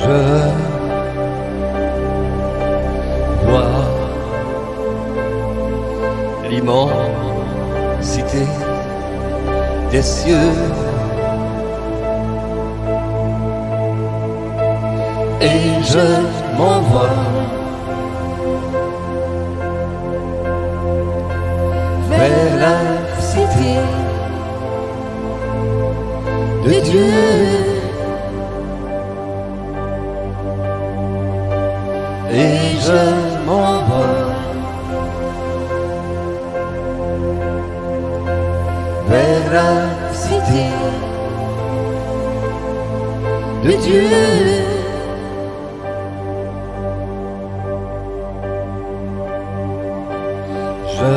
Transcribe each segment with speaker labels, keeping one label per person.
Speaker 1: Je vois l'immensité des cieux et je m'envole vers la cité de Dieu. Et je m'envole vers la cité de Dieu. Je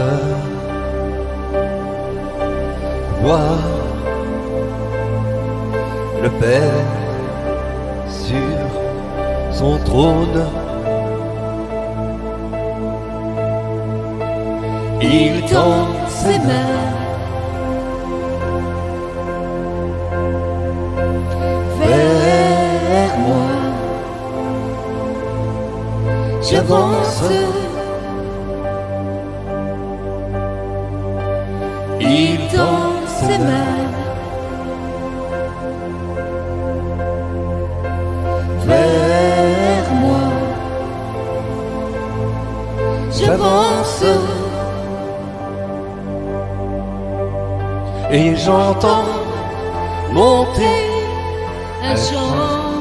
Speaker 1: vois le Père sur son trône. Il tend ses mains vers moi. J'avance. Il tend ses mains vers moi. J'avance. Et j'entends monter un chant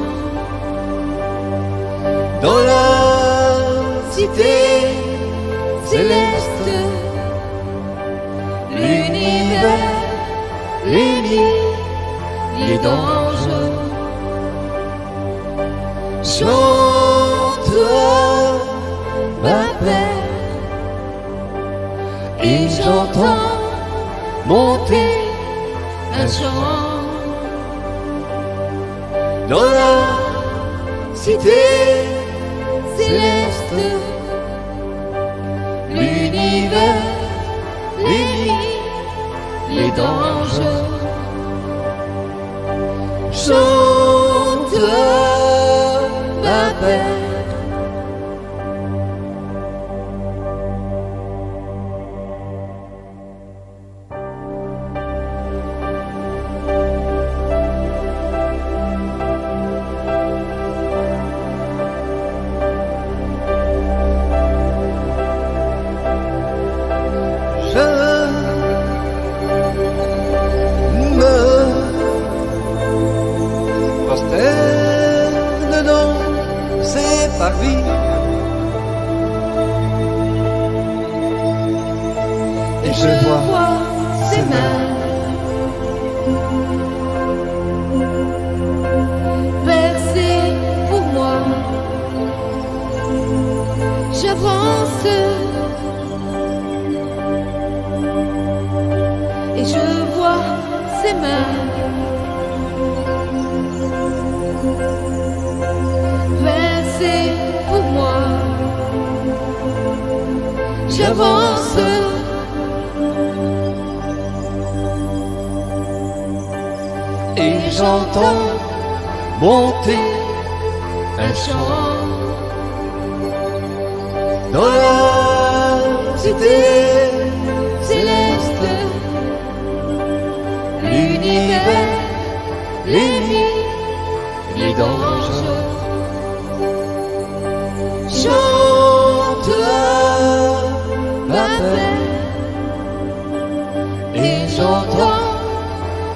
Speaker 1: dans la cité céleste. L'univers uni, les d'anges chantent ma paix. Et j'entends monter un chant dans la cité céleste. L'univers uni, les d'anges chantent ma paix. Parvis et je vois ses mains versées pour moi. J'avance et je vois ses mains versées pour moi. J'avance et j'entends monter un chant dans la cité céleste. L'univers, les nuits, les d'anges chantent ma paix. Et j'entends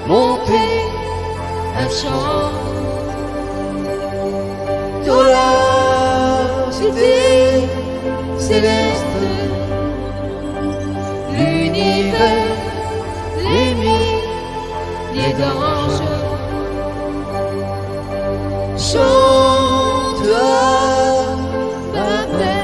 Speaker 1: monter un chant pour la cité céleste, l'univers, les milliers d'anges chantent ma paix.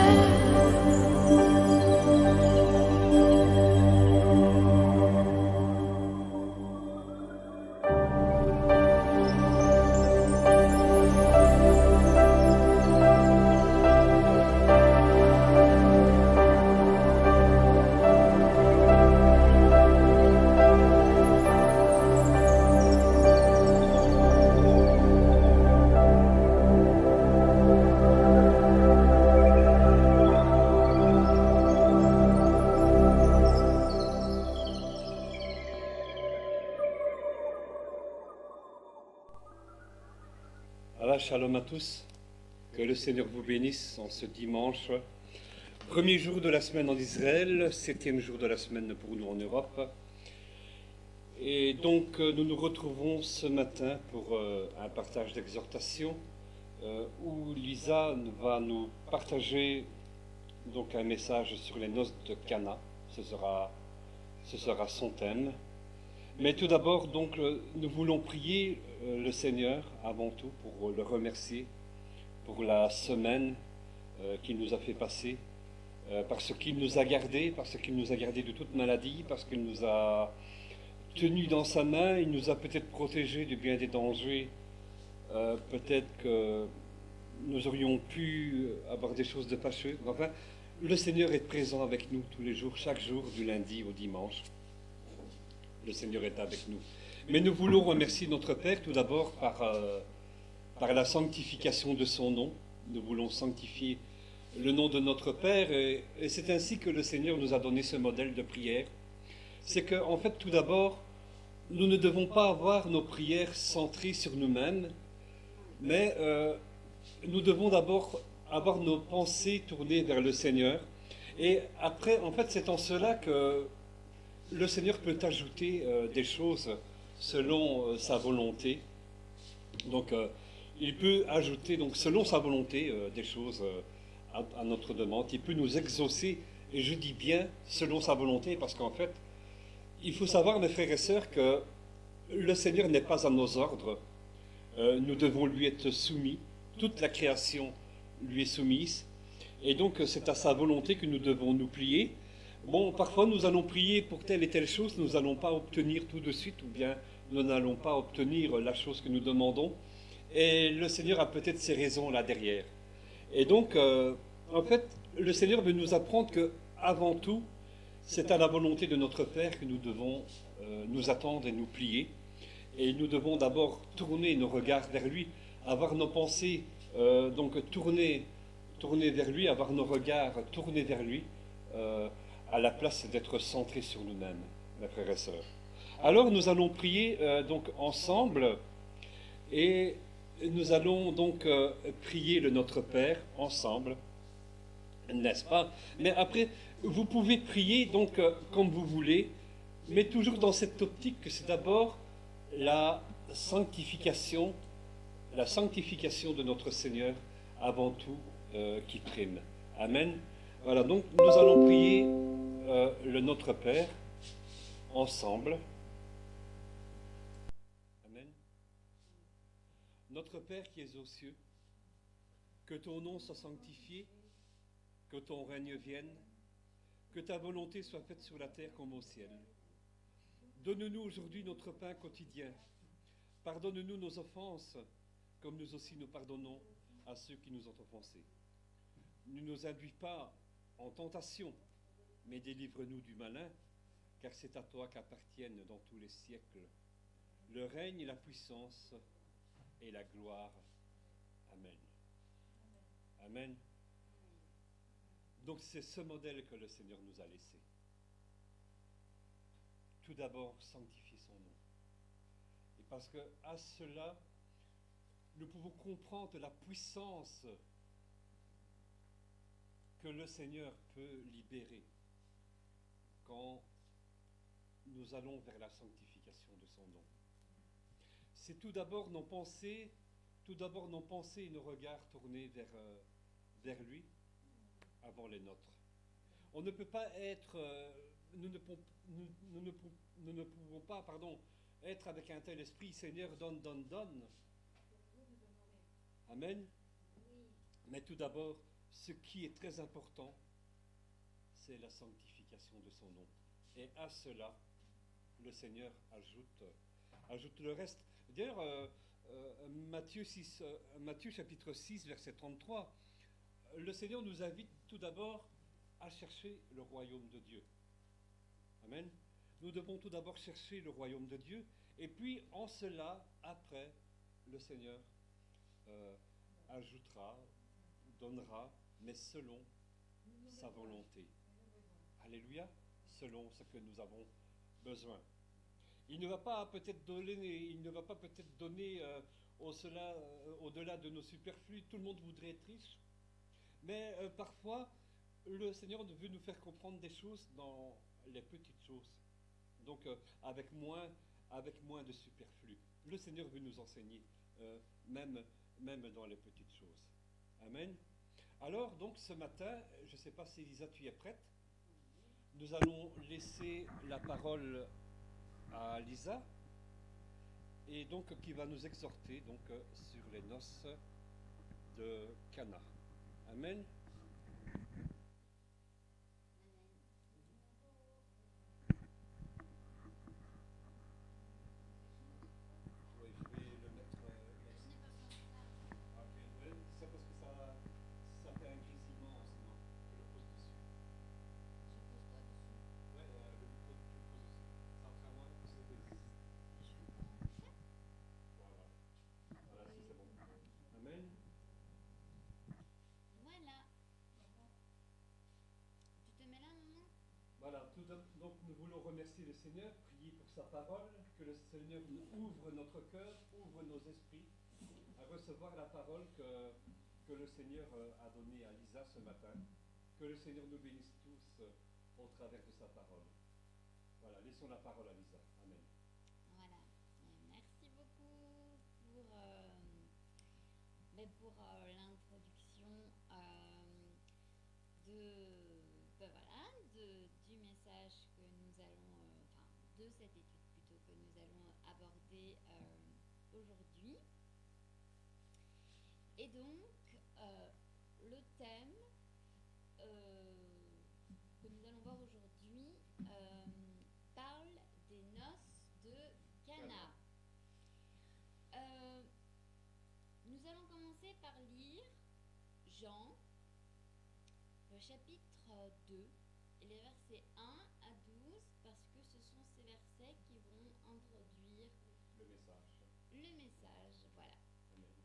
Speaker 2: Voilà, shalom à tous. Que le Seigneur vous bénisse en ce dimanche. Premier jour de la semaine en Israël, 7e jour de la semaine pour nous en Europe. Et donc nous nous retrouvons ce matin pour un partage d'exhortation où Lisa va nous partager donc un message sur les noces de Cana. Ce sera son thème. Mais tout d'abord, donc, nous voulons prier le Seigneur avant tout pour le remercier pour la semaine qu'il nous a fait passer, parce qu'il nous a gardés, de toute maladie, parce qu'il nous a tenus dans sa main, il nous a peut-être protégés de bien des dangers, peut-être que nous aurions pu avoir des choses de fâcheuses. Enfin, le Seigneur est présent avec nous tous les jours, chaque jour, du lundi au dimanche. Le Seigneur est avec nous. Mais nous voulons remercier notre Père tout d'abord par la sanctification de son nom. Nous voulons sanctifier le nom de notre Père et c'est ainsi que le Seigneur nous a donné ce modèle de prière. C'est qu'en fait, tout d'abord, nous ne devons pas avoir nos prières centrées sur nous-mêmes, mais nous devons d'abord avoir nos pensées tournées vers le Seigneur. Et après, en fait, c'est en cela que le Seigneur peut ajouter des choses selon sa volonté. Donc, il peut ajouter, donc, selon sa volonté, des choses à notre demande. Il peut nous exaucer, et je dis bien selon sa volonté, parce qu'en fait, il faut savoir, mes frères et sœurs, que le Seigneur n'est pas à nos ordres. Nous devons lui être soumis. Toute la création lui est soumise. Et donc, c'est à sa volonté que nous devons nous plier. Bon, parfois nous allons prier pour telle et telle chose, nous n'allons pas obtenir tout de suite, ou bien nous n'allons pas obtenir la chose que nous demandons. Et le Seigneur a peut-être ses raisons là derrière. Et donc, en fait, le Seigneur veut nous apprendre que, avant tout, c'est à la volonté de notre Père que nous devons nous attendre et nous plier. Et nous devons d'abord tourner nos regards vers lui, avoir nos pensées donc tourner vers lui, avoir nos regards tournés vers lui, à la place d'être centrés sur nous-mêmes, mes frères et sœurs. Alors nous allons prier donc ensemble, et nous allons donc prier le Notre Père ensemble, n'est-ce pas? Mais après, vous pouvez prier donc comme vous voulez, mais toujours dans cette optique que c'est d'abord la sanctification de notre Seigneur avant tout qui prime. Amen. Voilà, donc nous allons prier le Notre Père ensemble. Amen. Notre Père qui es aux cieux, que ton nom soit sanctifié, que ton règne vienne, que ta volonté soit faite sur la terre comme au ciel. Donne-nous aujourd'hui notre pain quotidien. Pardonne-nous nos offenses, comme nous aussi nous pardonnons à ceux qui nous ont offensés. Ne nous induis pas en tentation, mais délivre-nous du malin, car c'est à toi qu'appartiennent dans tous les siècles le règne, la puissance et la gloire. Amen. Amen. Donc c'est ce modèle que le Seigneur nous a laissé. Tout d'abord, sanctifier son nom. Et parce que à cela, nous pouvons comprendre la puissance que le Seigneur peut libérer quand nous allons vers la sanctification de son nom. C'est tout d'abord nos pensées tout d'abord nos pensées et nos regards tournés vers lui avant les nôtres. On ne peut pas être, nous ne pouvons pas, pardon, être avec un tel esprit, Seigneur, donne, donne, donne. Amen. Mais tout d'abord, ce qui est très important, c'est la sanctification de son nom. Et à cela, le Seigneur ajoute le reste. D'ailleurs, Matthieu chapitre 6, verset 33, le Seigneur nous invite tout d'abord à chercher le royaume de Dieu. Amen. Nous devons tout d'abord chercher le royaume de Dieu, et puis en cela, après, le Seigneur ajoutera, donnera, mais selon sa volonté. Alléluia, selon ce que nous avons besoin. Il ne va pas peut-être donner au-delà de nos superflus. Tout le monde voudrait être riche, mais parfois le Seigneur veut nous faire comprendre des choses dans les petites choses. Donc avec moins de superflu. Le Seigneur veut nous enseigner, même dans les petites choses. Amen. Alors donc ce matin, je ne sais pas si Lisa tu es prête. Nous allons laisser la parole à Lisa, et donc qui va nous exhorter donc sur les noces de Cana. Amen. Oui, je vais le mettre. Ok, ouais, c'est parce que ça fait un grésillement sinon. Je le pose dessus. Ouais, le micro, tu le poses dessus. Ça fera moins que c'est Voilà. Voilà, si c'est bon. Amen.
Speaker 3: Voilà. Tu te mets là, maman?
Speaker 2: Voilà, donc nous voulons remercier le Seigneur, prier pour sa parole, que le Seigneur nous ouvre notre cœur, ouvre nos esprits à recevoir la parole que le Seigneur a donnée à Lisa ce matin. Que le Seigneur nous bénisse tous au travers de sa parole. Voilà, laissons la parole à Lisa. Amen.
Speaker 3: Voilà. Merci beaucoup pour l'introduction du message que nous allons, de cette étude plutôt que nous allons aborder aujourd'hui. Et donc, le thème que nous allons voir aujourd'hui parle des noces de Cana. Nous allons commencer par lire Jean, le chapitre 2, et les versets 1 à 12, parce que ce sont ces versets qui vont introduire le message. Voilà.
Speaker 2: Amen.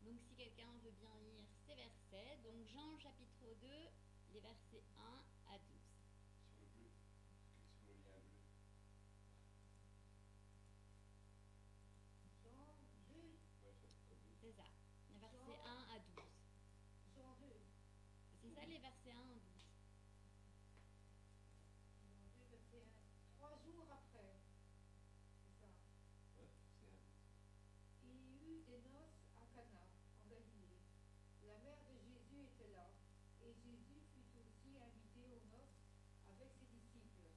Speaker 3: Donc si quelqu'un veut bien lire ces versets, donc Jean chapitre 2, les versets 1 à 12.
Speaker 2: Sur le bleu, sur le lien bleu.
Speaker 4: Jean 2.
Speaker 2: Ouais, chapitre 2.
Speaker 3: C'est ça, les versets 1 à 12.
Speaker 4: Jean 2.
Speaker 3: C'est ça les versets 1 à 12.
Speaker 4: Jean 2, verset 1. 3 jours après. C'est ça.
Speaker 2: Ouais, c'est un.
Speaker 4: Il y eut des noces à Cana, en Galilée. La mère de Jésus était là, et Jésus fut aussi invité aux noces avec ses disciples.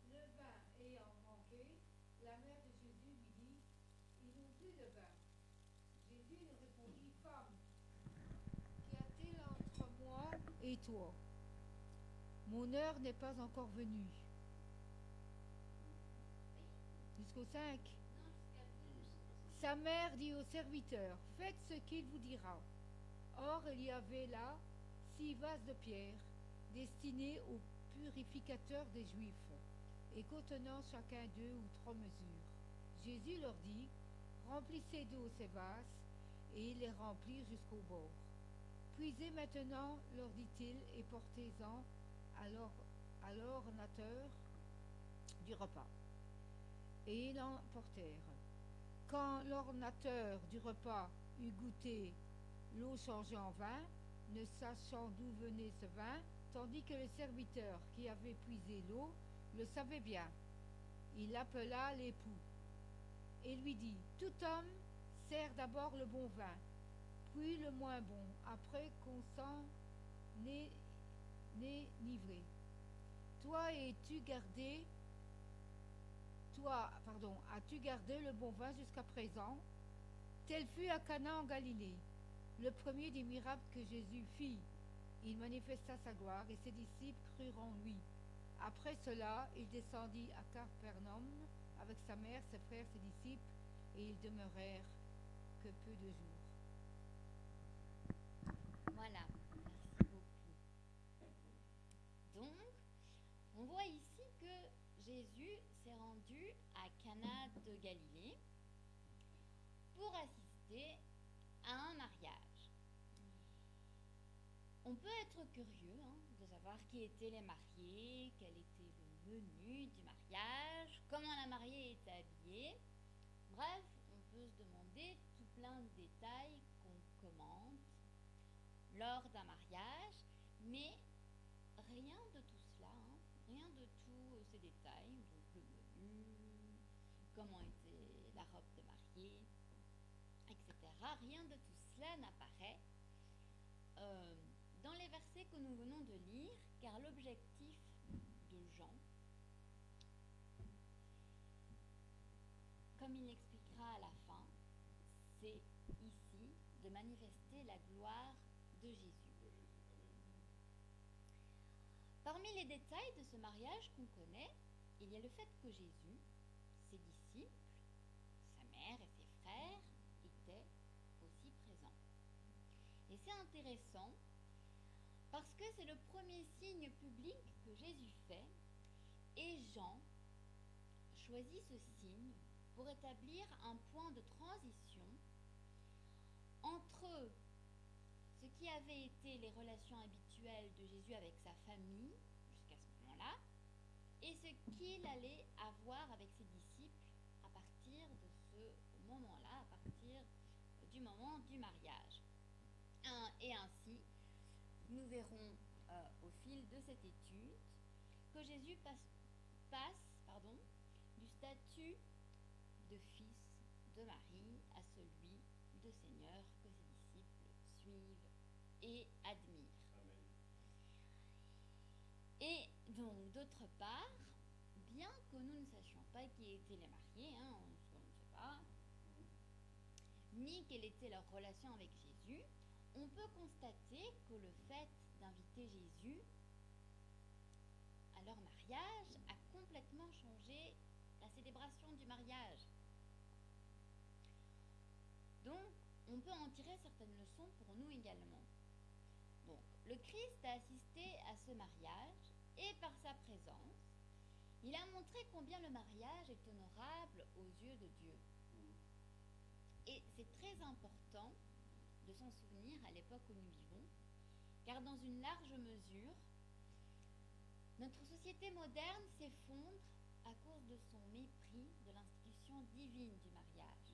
Speaker 4: Le vin ayant manqué, la mère de Jésus lui dit, ils n'ont plus de vin. Jésus lui répondit, femme, qu'y a-t-il entre moi et toi? Mon heure n'est pas encore venue. Jusqu'au 5.
Speaker 3: Non, jusqu'à 12.
Speaker 4: Sa mère dit au serviteur, faites ce qu'il vous dira. Or, il y avait là 6 vases de pierre, destinés aux purificateurs des Juifs, et contenant chacun 2 ou 3 mesures. Jésus leur dit, remplissez d'eau ces vases, et ils les remplirent jusqu'au bord. Puisez maintenant, leur dit-il, et portez-en à l'ordonnateur du repas. Et ils l'emportèrent. Quand l'ordonnateur du repas eut goûté l'eau changée en vin, ne sachant d'où venait ce vin, tandis que le serviteur qui avait puisé l'eau le savait bien, il appela l'époux et lui dit, tout homme sert d'abord le bon vin, puis le moins bon, après qu'on s'en est nivré. As-tu gardé le bon vin jusqu'à présent? Tel fut à Cana en Galilée, le premier des miracles que Jésus fit. Il manifesta sa gloire et ses disciples crurent en lui. Après cela, il descendit à Capernaum avec sa mère, ses frères, ses disciples, et ils demeurèrent que peu de jours.
Speaker 3: Voilà, merci beaucoup. Donc, on voit ici que Jésus s'est rendu à Cana de Galilée pour assister à un mariage. On peut être curieux de savoir qui étaient les mariés, quel était le menu du mariage, comment la mariée était habillée. Bref, on peut se demander tout plein de détails qu'on commente lors d'un mariage, mais rien de tout cela, rien de tous ces détails, donc le menu, comment était la robe de mariée, etc. Rien de tout cela n'apparaît dans les versets que nous venons de lire, car l'objectif de Jean, comme il l'expliquera à la fin, c'est ici de manifester la gloire de Jésus. Parmi les détails de ce mariage qu'on connaît, il y a le fait que Jésus, ses disciples, sa mère et ses frères étaient aussi présents. Et c'est intéressant parce que c'est le premier signe public que Jésus fait et Jean choisit ce signe pour établir un point de transition entre ce qui avait été les relations habituelles de Jésus avec sa famille jusqu'à ce moment-là et ce qu'il allait avoir avec ses disciples à partir de ce moment-là, à partir du moment du mariage. Et ainsi, nous verrons au fil de cette étude que Jésus passe du statut de fils de Marie à celui de Seigneur que ses disciples suivent et admirent.
Speaker 2: Amen.
Speaker 3: Et donc, d'autre part, bien que nous ne sachions pas qui étaient les mariés, on ne sait pas, ni quelle était leur relation avec Jésus, on peut constater que le fait d'inviter Jésus à leur mariage a complètement changé la célébration du mariage. Donc, on peut en tirer certaines leçons pour nous également. Donc, le Christ a assisté à ce mariage et par sa présence, il a montré combien le mariage est honorable aux yeux de Dieu. Et c'est très important de s'en souvenir à l'époque où nous vivons, car dans une large mesure, notre société moderne s'effondre à cause de son mépris de l'institution divine du mariage.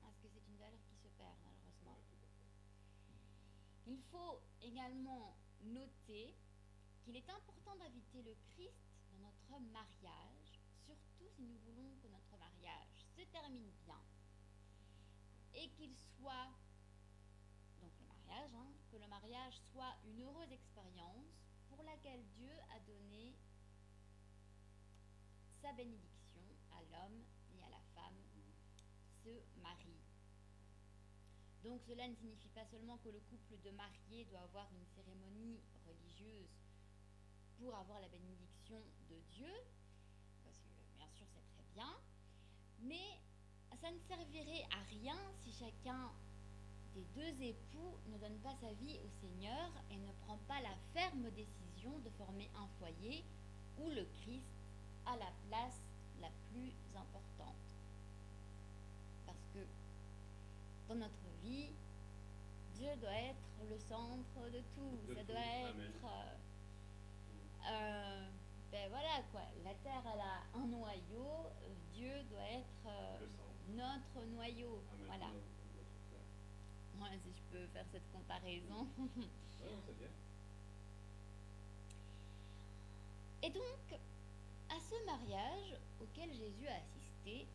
Speaker 3: Parce que c'est une valeur qui se perd malheureusement. Il faut également noter qu'il est important d'inviter le Christ dans notre mariage, surtout si nous voulons que notre mariage se termine bien et qu'il soit, donc que le mariage soit une heureuse expérience pour laquelle Dieu a donné sa bénédiction à l'homme et à la femme, se marient. Donc cela ne signifie pas seulement que le couple de mariés doit avoir une cérémonie religieuse pour avoir la bénédiction de Dieu, parce que bien sûr c'est très bien, mais ça ne servirait à rien si chacun des deux époux ne donne pas sa vie au Seigneur et ne prend pas la ferme décision de former un foyer où le Christ a la place la plus importante. Parce que dans notre vie, Dieu doit être le centre de tout. Ça doit être... voilà quoi, la terre elle a un noyau, Dieu doit être notre noyau.
Speaker 2: Amen.
Speaker 3: Voilà. Ouais, si je peux faire cette comparaison.
Speaker 2: C'est bien.
Speaker 3: Et donc, à ce mariage auquel Jésus a assisté,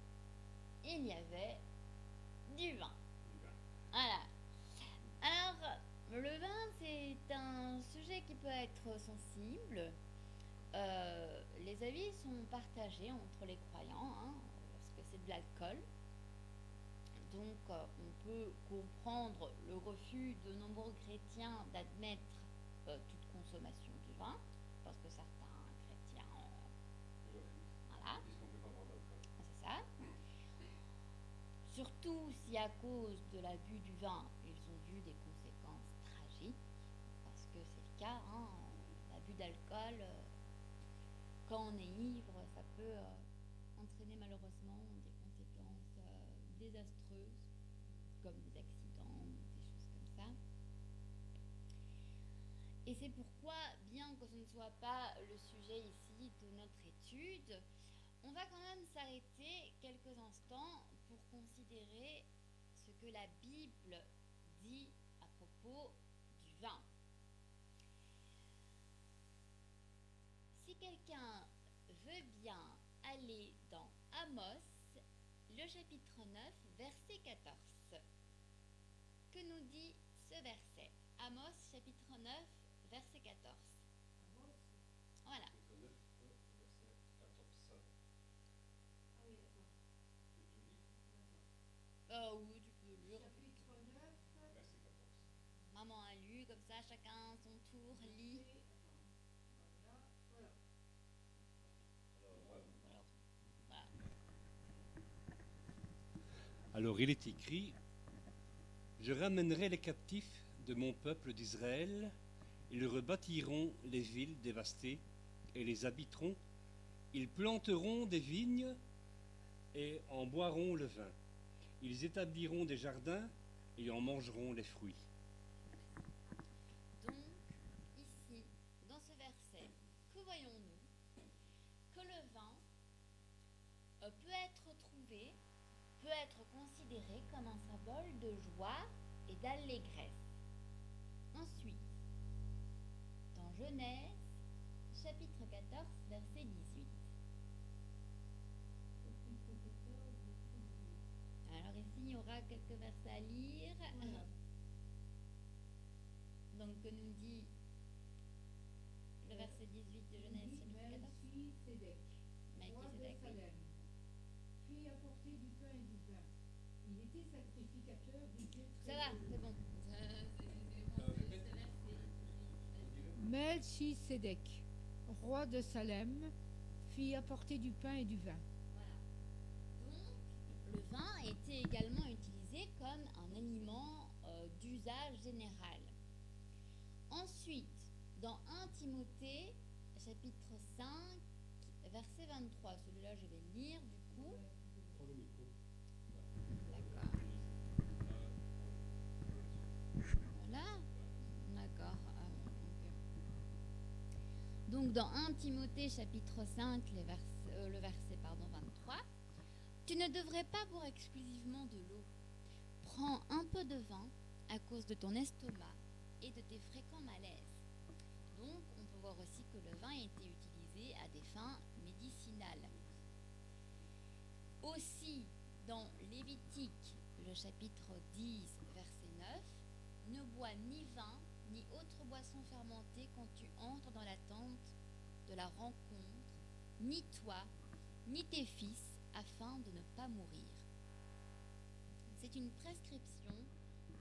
Speaker 3: il y avait du vin. Voilà. Alors, le vin, c'est un sujet qui peut être sensible. Les avis sont partagés entre les croyants, hein, parce que c'est de l'alcool. Donc, on peut comprendre le refus de nombreux chrétiens d'admettre toute consommation du vin, parce que certains chrétiens, voilà, c'est ça. Surtout si à cause de l'abus du vin, ils ont vu des conséquences tragiques, parce que c'est le cas, hein, l'abus d'alcool, quand on est ivre, ça peut entraîner malheureusement des conséquences désastreuses, comme des accidents, des choses comme ça. Et c'est pourquoi, bien que ce ne soit pas le sujet ici de notre étude, on va quand même s'arrêter quelques instants pour considérer ce que la Bible dit à propos du vin. Si quelqu'un veut bien aller dans Amos, le chapitre 9, verset 14. Que nous dit ce verset? Amos, chapitre 9, verset 14. Voilà. Oui, tu peux lire.
Speaker 4: Chapitre 9.
Speaker 3: Maman a lu, comme ça, chacun son tour lit.
Speaker 4: Voilà.
Speaker 3: Voilà.
Speaker 2: Alors il est écrit: Je ramènerai les captifs de mon peuple d'Israël, ils rebâtiront les villes dévastées et les habiteront, ils planteront des vignes et en boiront le vin, ils établiront des jardins et en mangeront les fruits.
Speaker 3: Donc, ici, dans ce verset, que voyons-nous? Que le vin peut être trouvé, peut être considéré comme un symbole de joie et d'allégresse. Ensuite, dans Genèse, chapitre 14, verset 18. Alors ici, il y aura quelques versets à lire.
Speaker 4: Voilà.
Speaker 3: Donc, que nous dit le verset 18 de Genèse, chapitre 14?
Speaker 4: Melchisédek, roi de
Speaker 3: Melchisédek, oui.
Speaker 4: Salem, fit apporter du pain et du vin. Il était sacrificateur du Dieu très
Speaker 3: Ça va,
Speaker 4: haut.
Speaker 3: c'est bon.
Speaker 4: Melchisédek, roi de Salem, fit apporter du pain et du vin.
Speaker 3: Voilà. Donc, le vin était également utilisé comme un aliment d'usage général. Ensuite, dans 1 Timothée, chapitre 5, verset 23, celui-là je vais le lire du coup. D'accord. Voilà. D'accord. Donc dans 1 Timothée chapitre 5, le verset 23, tu ne devrais pas boire exclusivement de l'eau. Prends un peu de vin à cause de ton estomac et de tes fréquents malaises. Donc on peut voir aussi que le vin était utilisé à des fins médicinales. Aussi dans Lévitique, le chapitre 10, verset 9, ne bois ni vin ni autre boisson fermentée quand tu entres dans la tente de la rencontre, ni toi, ni tes fils, afin de ne pas mourir. C'est une prescription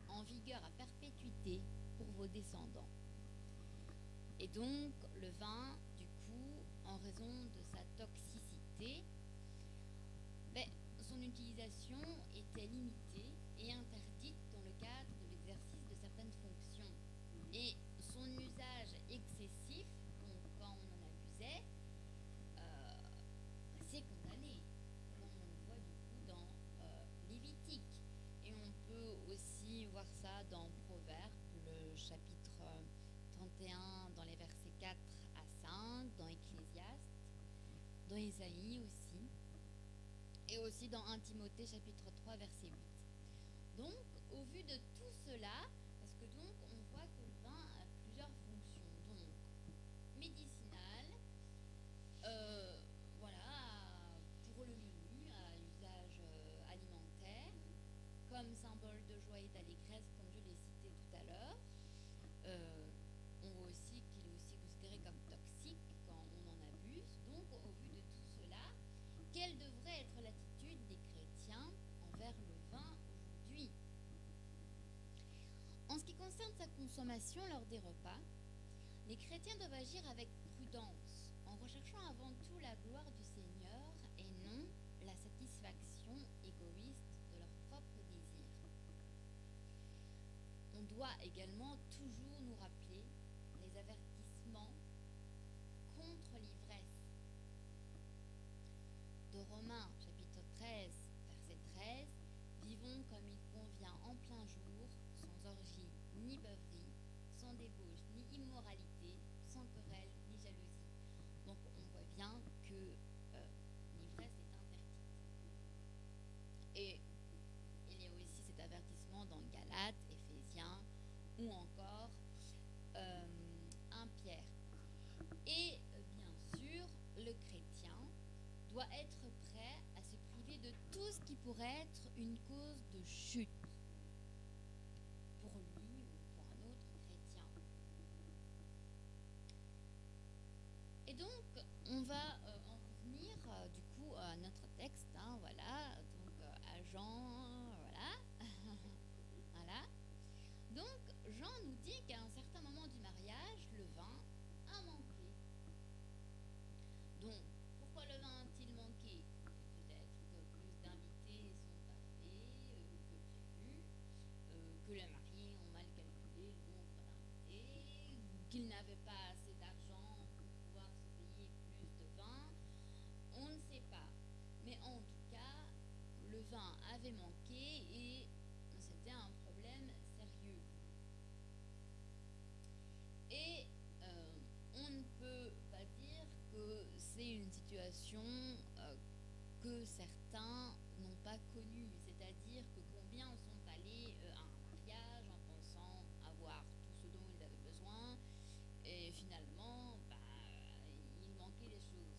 Speaker 3: en vigueur à perpétuité pour vos descendants. Et donc, le vin, du coup, en raison de sa toxicité, son utilisation était limitée et interdite dans le cadre de l'exercice de certaines fonctions. Et son usage excessif, donc quand on en abusait, c'est condamné, comme on le voit du coup dans Lévitique. Et on peut aussi voir ça dans Proverbes, le chapitre 31, dans les versets 4 à 5, dans Ecclésiaste, dans Ésaïe aussi, et aussi dans 1 Timothée chapitre 3, verset 8. Donc, au vu de tout cela, parce que donc on voit que le vin a plusieurs fonctions, donc médicinal, voilà, pour le menu, à usage alimentaire, comme symbole de joie et d'allégresse, consommation lors des repas, les chrétiens doivent agir avec prudence, en recherchant avant tout la gloire du Seigneur et non la satisfaction égoïste de leurs propres désirs. On doit également toujours nous rappeler les avertissements contre l'ivresse de Romains chapitre 13, verset 13. Vivons comme il convient en plein jour, sans orgie ni beuverie, sans débauche ni immoralité, sans querelle ni jalousie. Donc on voit bien que l'ivresse est interdite. Et il y a aussi cet avertissement dans Galates, Éphésiens ou encore 1 Pierre. Et bien sûr, le chrétien doit être prêt à se priver de tout ce qui pourrait être une cause de chute pour lui ou pour un autre chrétien. Et donc, on va en revenir du coup à notre texte, voilà, donc à Jean, voilà, voilà. Donc, Jean nous dit qu'à un certain moment du mariage, le vin a manqué. Donc, pourquoi le vin a-t-il manqué? Peut-être que plus d'invités sont arrivés que prévu, que les mariés ont mal calculé le nombre d'invités, qu'ils n'avaient pas assez d'argent pour pouvoir se payer plus de vin. On ne sait pas. Mais en tout cas, le vin avait manqué et c'était un problème sérieux. Et on ne peut pas dire que c'est une situation que certains n'ont pas connue, c'est-à-dire que combien sont allés à un mariage en pensant avoir tout ce dont ils avaient besoin et finalement il manquait des choses.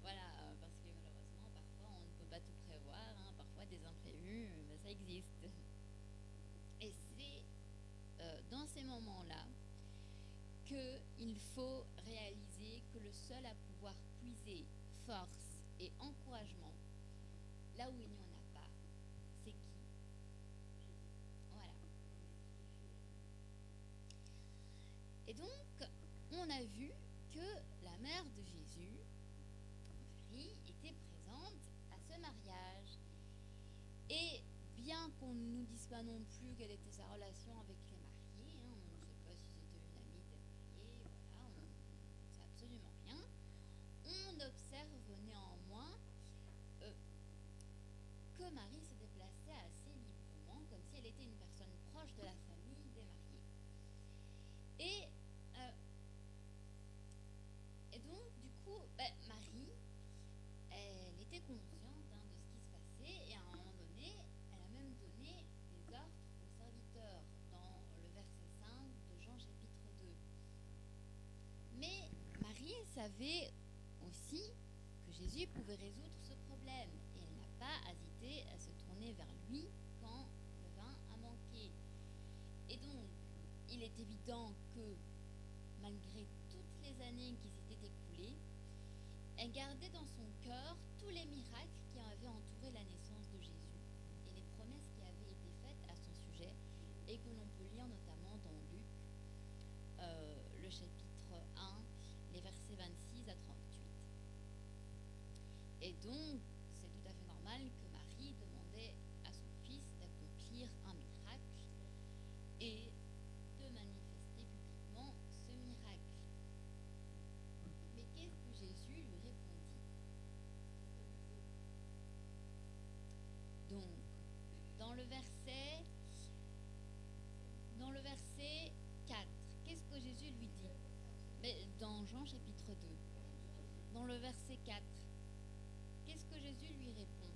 Speaker 3: Voilà, parce que malheureusement parfois on ne peut pas tout prévoir, parfois des imprévus, ça existe. Et c'est dans ces moments-là qu'il faut réaliser que le seul à pouvoir puiser force et encouragement là où il n'y en a pas, c'est qui? Voilà. Et donc, on a vu que la mère de Jésus, Marie, était présente à ce mariage. Et bien qu'on ne nous dise pas non plus quelle était sa relation avec les mariés, on ne sait pas si c'était une amie des mariés, voilà, on ne sait absolument rien, on observe néanmoins que Marie se déplaçait assez librement, comme si elle était une personne proche de la famille des mariés. Et donc, du coup, Marie, elle était consciente de ce qui se passait, et à un moment donné, elle a même donné des ordres aux serviteurs dans le verset 5 de Jean chapitre 2. Mais Marie savait aussi que Jésus pouvait résoudre ce problème, et elle n'a pas hésité à se tourner vers lui quand le vin a manqué. Et donc, il est évident que, malgré toutes les années qui s'étaient écoulées, elle gardait dans son cœur tous les miracles qui avaient entouré la naissance de Jésus et les promesses qui avaient été faites à son sujet et que l'on peut lire notamment dans Luc, le chapitre 1, les versets 26 à 38. Et donc, c'est tout à fait normal que Marie demandait à son fils d'accomplir un miracle et de manifester publiquement ce miracle. Mais qu'est-ce que Jésus lui répondit? Donc, dans le verset 4, qu'est-ce que Jésus lui dit? Mais dans Jean chapitre 2, dans le verset 4, qu'est-ce que Jésus lui répond?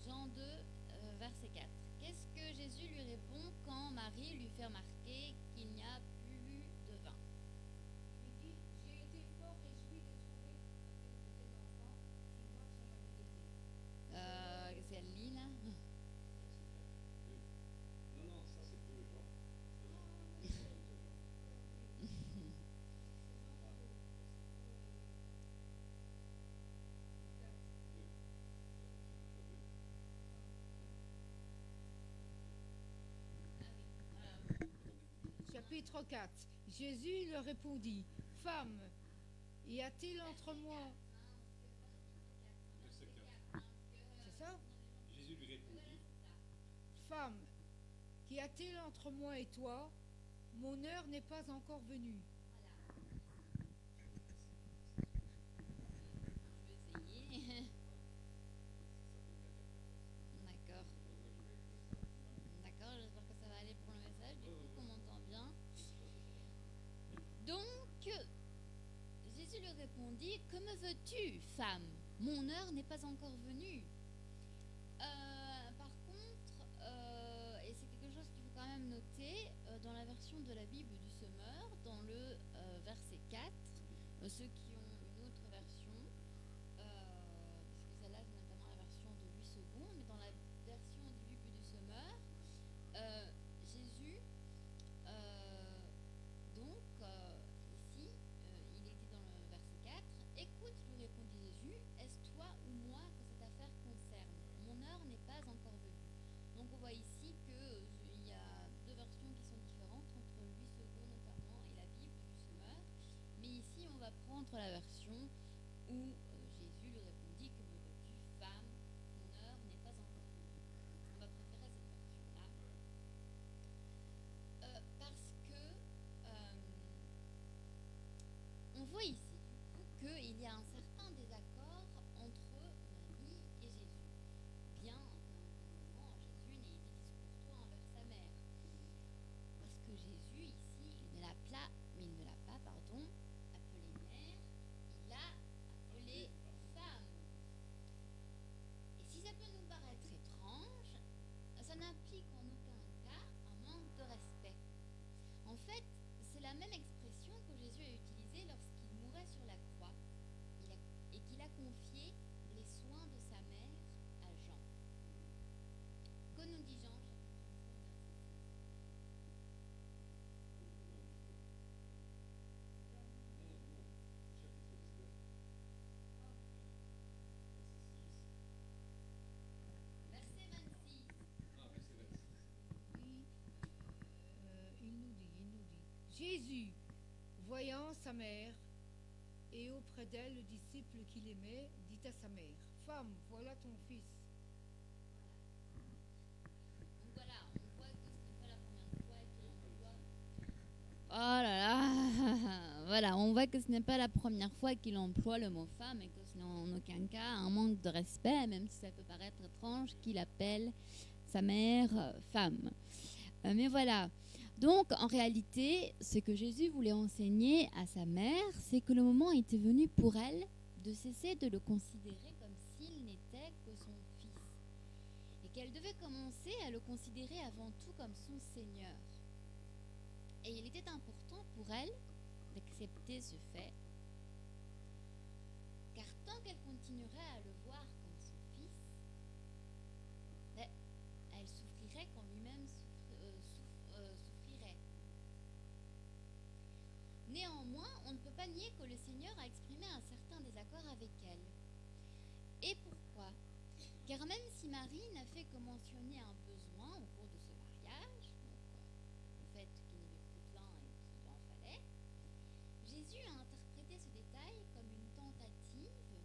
Speaker 3: Jean 2, verset 4. Qu'est-ce que Jésus lui répond quand Marie lui fait remarquer qu'il n'y a plus de vin?
Speaker 4: Il dit, j'ai été fort réjoui de trouver des enfants qui marchent en ma vérité.
Speaker 3: C'est elle lit là?
Speaker 2: Non, ça c'est 2 Jean.
Speaker 4: Chapitre 4. Jésus leur répondit, Femme, y a-t-il entre moi...
Speaker 2: Verset 4.
Speaker 4: C'est ça?
Speaker 2: Jésus lui répondit,
Speaker 4: Femme, qu'y a-t-il entre moi et toi? Mon heure n'est pas encore venue.
Speaker 3: Je vais essayer. D'accord. D'accord, j'espère que ça va aller pour le message, du coup qu'on m'entend bien. Donc, Jésus lui répondit, que me veux-tu, femme? Mon heure n'est pas encore venue. Par contre, et c'est quelque chose qu'il faut quand même noter, dans la version de la Bible du Semeur, dans le verset 4, ceux qui ont une autre version, parce que celle-là c'est notamment la version de 8 secondes, mais dans la version du Bible du Semeur, Jésus, ici, il est dit dans le verset 4, écoute, lui répondit Jésus, est-ce toi ou moi que cette affaire concerne? Mon heure n'est pas encore venue. Donc on voit ici qu'il y a deux versions qui sont différentes, entre 8 secondes notamment et la Bible du Semeur. Mais ici, on va prendre la version où Jésus lui répondit, que me veux-tu, femme? Mon heure n'est pas encore venue. On va préférer cette version-là. Parce que on voit ici du coup qu'il y a un certain désaccord entre Marie et Jésus. Bien qu'à un moment Jésus n'ait été discourtois envers sa mère. Parce que Jésus ici, il ne l'a pas, appelée mère, il l'a appelée femme. Et si ça peut nous paraître étrange, ça n'implique en aucun cas un manque de respect. En fait, c'est la même expression que Jésus a utilisée lorsqu'il mourait sur la croix et qu'il a confié les soins de sa mère à Jean. Que nous dit Jean, chapitre 19, verset 6 ? Verset 26.
Speaker 2: ah, verset 26.
Speaker 4: Oui, il nous dit. Jésus, voyant sa mère, et auprès d'elle le disciple qu'il aimait, dit à sa mère, Femme, voilà ton fils.
Speaker 3: Donc voilà, on voit que ce n'est pas la première fois qu'il emploie. Oh là là, voilà, on voit que ce n'est pas la première fois qu'il emploie le mot femme et que ce n'est en aucun cas un manque de respect, même si ça peut paraître étrange qu'il appelle sa mère femme. Mais voilà. Donc, en réalité, ce que Jésus voulait enseigner à sa mère, c'est que le moment était venu pour elle de cesser de le considérer comme s'il n'était que son fils. Et qu'elle devait commencer à le considérer avant tout comme son Seigneur. Et il était important pour elle d'accepter ce fait, car tant qu'elle continuerait à le voir comme son fils, elle souffrirait quand lui-même souffrirait. Néanmoins, on ne peut pas nier que le Seigneur a exprimé un certain désaccord avec elle. Et pourquoi? Car même si Marie n'a fait que mentionner un besoin au cours de ce mariage, donc le fait qu'il n'y avait plus de vin et qu'il en fallait, Jésus a interprété ce détail comme une tentative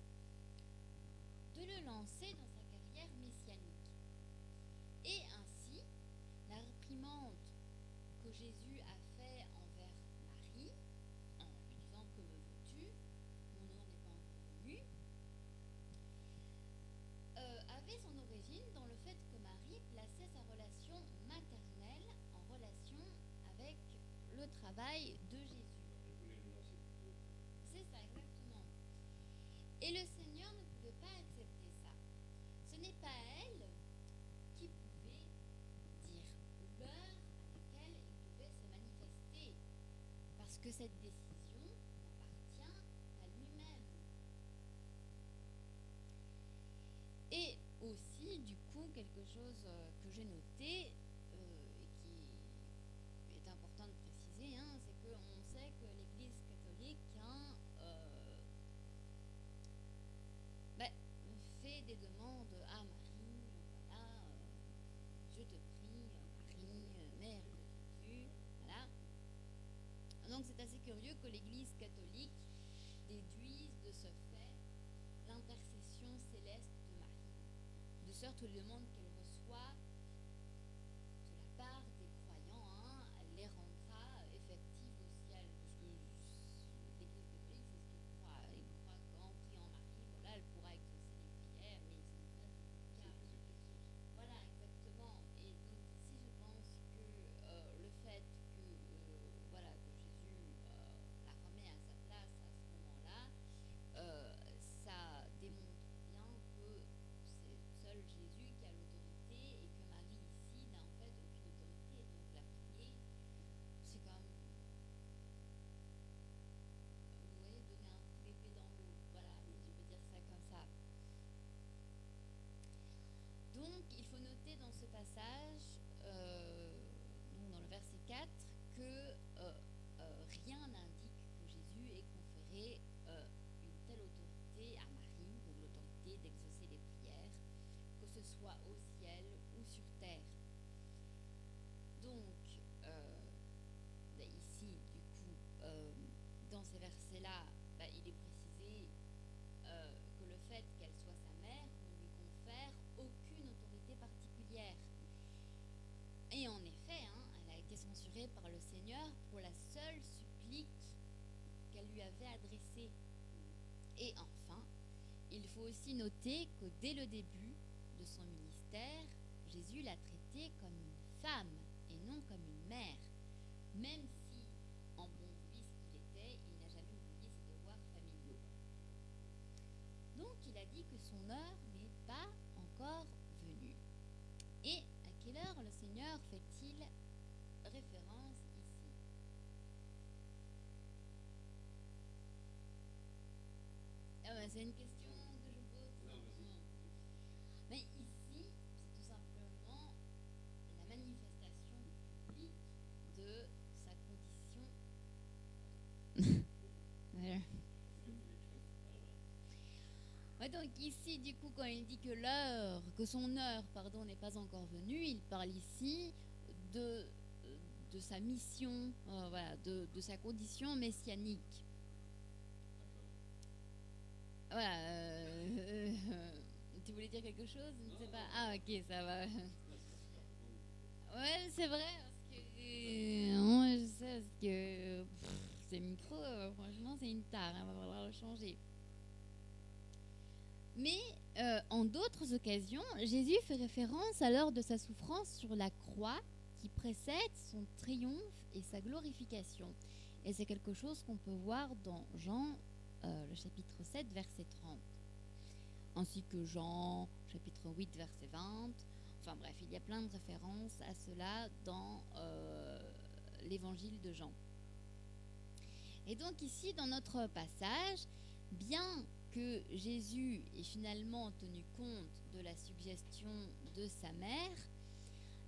Speaker 3: de le lancer dans sa carrière messianique. Et ainsi, la réprimande que Jésus a fait envers Marie, en lui disant que me veux-tu, mon heure n'est pas encore venue, avait son origine dans le fait que Marie plaçait sa relation maternelle en relation avec le travail de Jésus.
Speaker 2: Elle voulait le lancer plutôt.
Speaker 3: C'est ça, exactement. Et le Seigneur ne pouvait pas accepter ça. Ce n'est pas elle qui pouvait dire l'heure à laquelle il devait se manifester, parce que cette décision n'appartient qu'à lui-même. Et aussi, du coup, quelque chose que j'ai noté et qui est important de préciser, c'est qu'on sait que l'Église catholique fait des demandes à Marie, voilà, je te prie, Marie, Mère de Jésus, voilà. Seigneur, toutes les demandes qu'elle reçoit de la part des croyants, elle les rendra effectives au ciel. Parce que l'Église catholique, c'est ce qu'ils croient. Ils croient qu'en priant Marie, voilà, elle pourra exaucer les prières, mais ce n'est pas du tout le cas. Voilà, exactement. Et donc ici, je pense que le fait que, voilà, que Jésus la remet à sa place à ce moment-là, ça démontre bien que c'est seul Jésus qui a l'autorité et que Marie ici n'a en fait aucune autorité. Donc la prier, c'est comme, vous voyez, donner un coup d'épée dans l'eau. Voilà, si je peux dire ça comme ça. Donc, il faut noter dans ce passage, donc dans le verset 4, que rien n'indique que Jésus ait conféré une telle autorité à Marie, donc l'autorité d'exaucer les prières, que ce soit au ciel ou sur terre. Donc, ici, du coup, dans ces versets-là, il est précisé que le fait qu'elle soit sa mère ne lui confère aucune autorité particulière. Et en effet, elle a été censurée par le Seigneur pour la seule supplique qu'elle lui avait adressée. Et enfin, il faut aussi noter que dès le début de son ministère, Jésus l'a traitée comme une femme et non comme une mère, même si, en bon fils qu'il était, il n'a jamais oublié ses devoirs familiaux. Donc il a dit que son heure n'est pas encore venue. Et à quelle heure le Seigneur fait-il référence ici? C'est une question que je pose.
Speaker 2: Non, vas-y.
Speaker 3: Mais ici, c'est tout simplement la manifestation publique de sa condition. Voilà. Ouais, donc ici, du coup, quand il dit que son heure, n'est pas encore venue, il parle ici de sa mission, voilà, de sa condition messianique. Voilà. Tu voulais dire quelque chose? Je ne sais pas. Ah, ok, ça va. Ouais, c'est vrai, parce que moi, je sais, parce que ces micros, franchement, c'est une tare, on va falloir le changer. Mais en d'autres occasions, Jésus fait référence à l'heure de sa souffrance sur la croix qui précède son triomphe et sa glorification. Et c'est quelque chose qu'on peut voir dans Jean, le chapitre 7, verset 30, ainsi que Jean, chapitre 8, verset 20. Enfin bref, il y a plein de références à cela dans l'évangile de Jean. Et donc ici, dans notre passage, bien que Jésus ait finalement tenu compte de la suggestion de sa mère,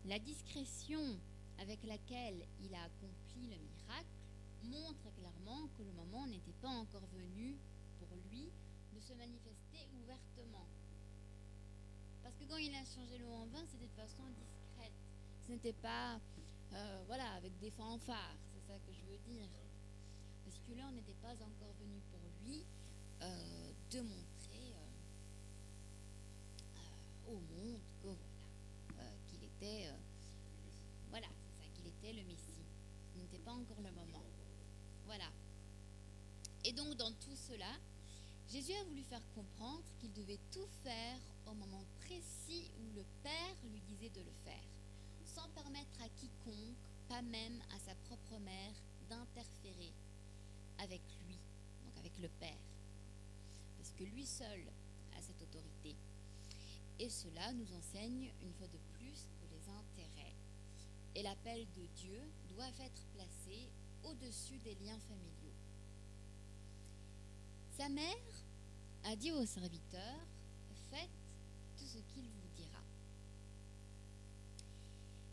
Speaker 3: la discrétion avec laquelle il a accompli le miracle montre clairement que le moment n'était pas encore venu pour lui de se manifester ouvertement. Parce que quand il a changé l'eau en vin, c'était de façon discrète. Ce n'était pas, avec des fanfares, c'est ça que je veux dire. Parce que là, on n'était pas encore venu pour lui de montrer au monde que qu'il était, c'est ça, qu'il était le Messie. Ce n'était pas encore le moment. Voilà. Et donc, dans tout cela, Jésus a voulu faire comprendre qu'il devait tout faire au moment précis où le Père lui disait de le faire, sans permettre à quiconque, pas même à sa propre mère, d'interférer avec lui, donc avec le Père. Parce que lui seul a cette autorité. Et cela nous enseigne une fois de plus que les intérêts et l'appel de Dieu doivent être placés au-dessus des liens familiaux. Sa mère a dit au serviteur, faites tout ce qu'il vous dira.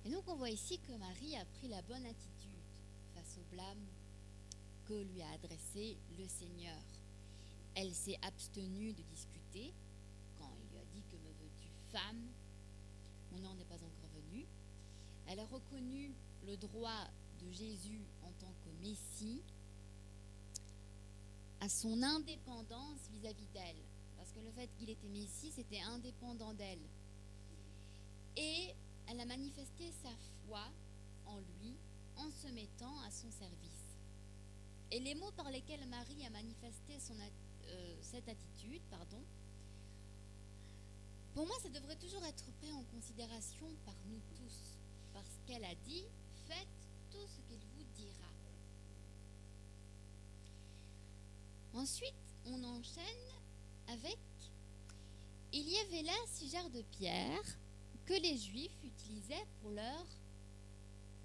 Speaker 3: Et donc on voit ici que Marie a pris la bonne attitude face au blâme que lui a adressé le Seigneur. Elle s'est abstenue de discuter quand il lui a dit, que me veux-tu, femme? Mon heure n'est pas encore venue. Elle a reconnu le droit de Jésus en tant que Messie à son indépendance vis-à-vis d'elle. Parce que le fait qu'il était Messie, c'était indépendant d'elle. et elle a manifesté sa foi en lui en se mettant à son service. Et les mots par lesquels Marie a manifesté cette attitude, pour moi, ça devrait toujours être pris en considération par nous tous, parce qu'elle a dit « Faites tout ce qu'il vous dira ». Ensuite, on enchaîne avec « Il y avait là 6 jarres de pierre que les Juifs utilisaient pour leur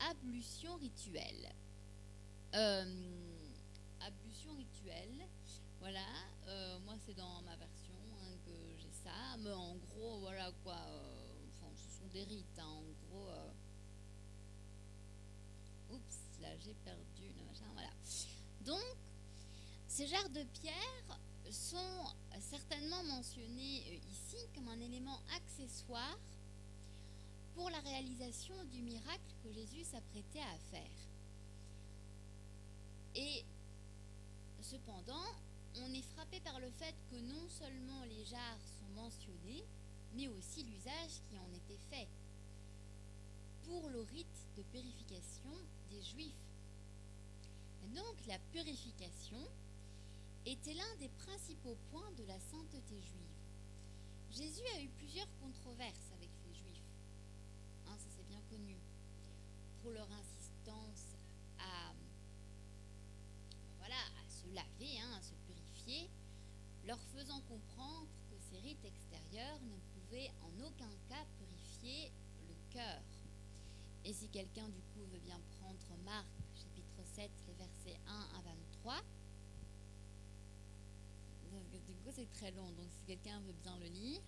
Speaker 3: ablution rituelle. » Ablution rituelle, voilà, moi c'est dans ma version que j'ai ça, mais en gros, voilà quoi, ce sont des rites, en gros. Oups, là j'ai perdu le machin, voilà. Donc, ces jarres de pierre sont certainement mentionnés ici comme un élément accessoire pour la réalisation du miracle que Jésus s'apprêtait à faire. Et cependant, on est frappé par le fait que non seulement les jarres sont mentionnés, mais aussi l'usage qui en était fait pour le rite de purification des Juifs. Et donc la purification était l'un des principaux points de la sainteté juive. Jésus a eu plusieurs controverses avec les Juifs, ça c'est bien connu, pour leur insistance à se laver, à se purifier, leur faisant comprendre que ces rites extérieurs ne pouvaient en aucun cas purifier le cœur. Et si quelqu'un du coup veut bien prendre Marc chapitre 7, les versets 1 à 23, du coup c'est très long, donc si quelqu'un veut bien le lire.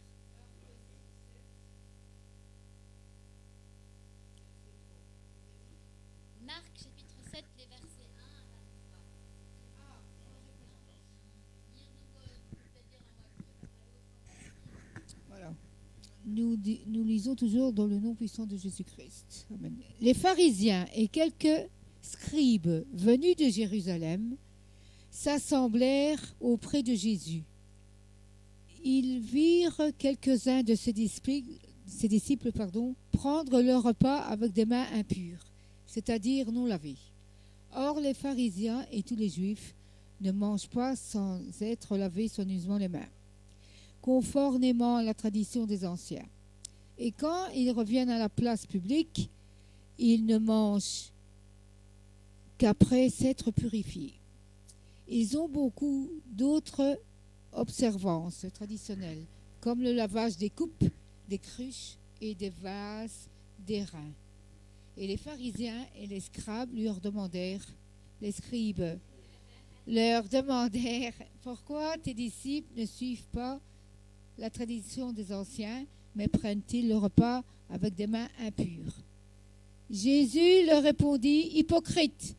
Speaker 3: Marc chapitre 7, les versets 1 à 23.
Speaker 4: Voilà. Nous lisons toujours dans le nom puissant de Jésus-Christ. Amen. Les pharisiens et quelques scribes venus de Jérusalem s'assemblèrent auprès de Jésus. Ils virent quelques-uns de ses disciples prendre leur repas avec des mains impures, c'est-à-dire non lavées. Or, les pharisiens et tous les juifs ne mangent pas sans être lavés soigneusement les mains, conformément à la tradition des anciens. Et quand ils reviennent à la place publique, ils ne mangent qu'après s'être purifiés. Ils ont beaucoup d'autres observances traditionnelles, comme le lavage des coupes, des cruches et des vases d'airain. Et les pharisiens et les scribes leur demandèrent, pourquoi tes disciples ne suivent pas la tradition des anciens, mais prennent-ils le repas avec des mains impures? Jésus leur répondit, hypocrite,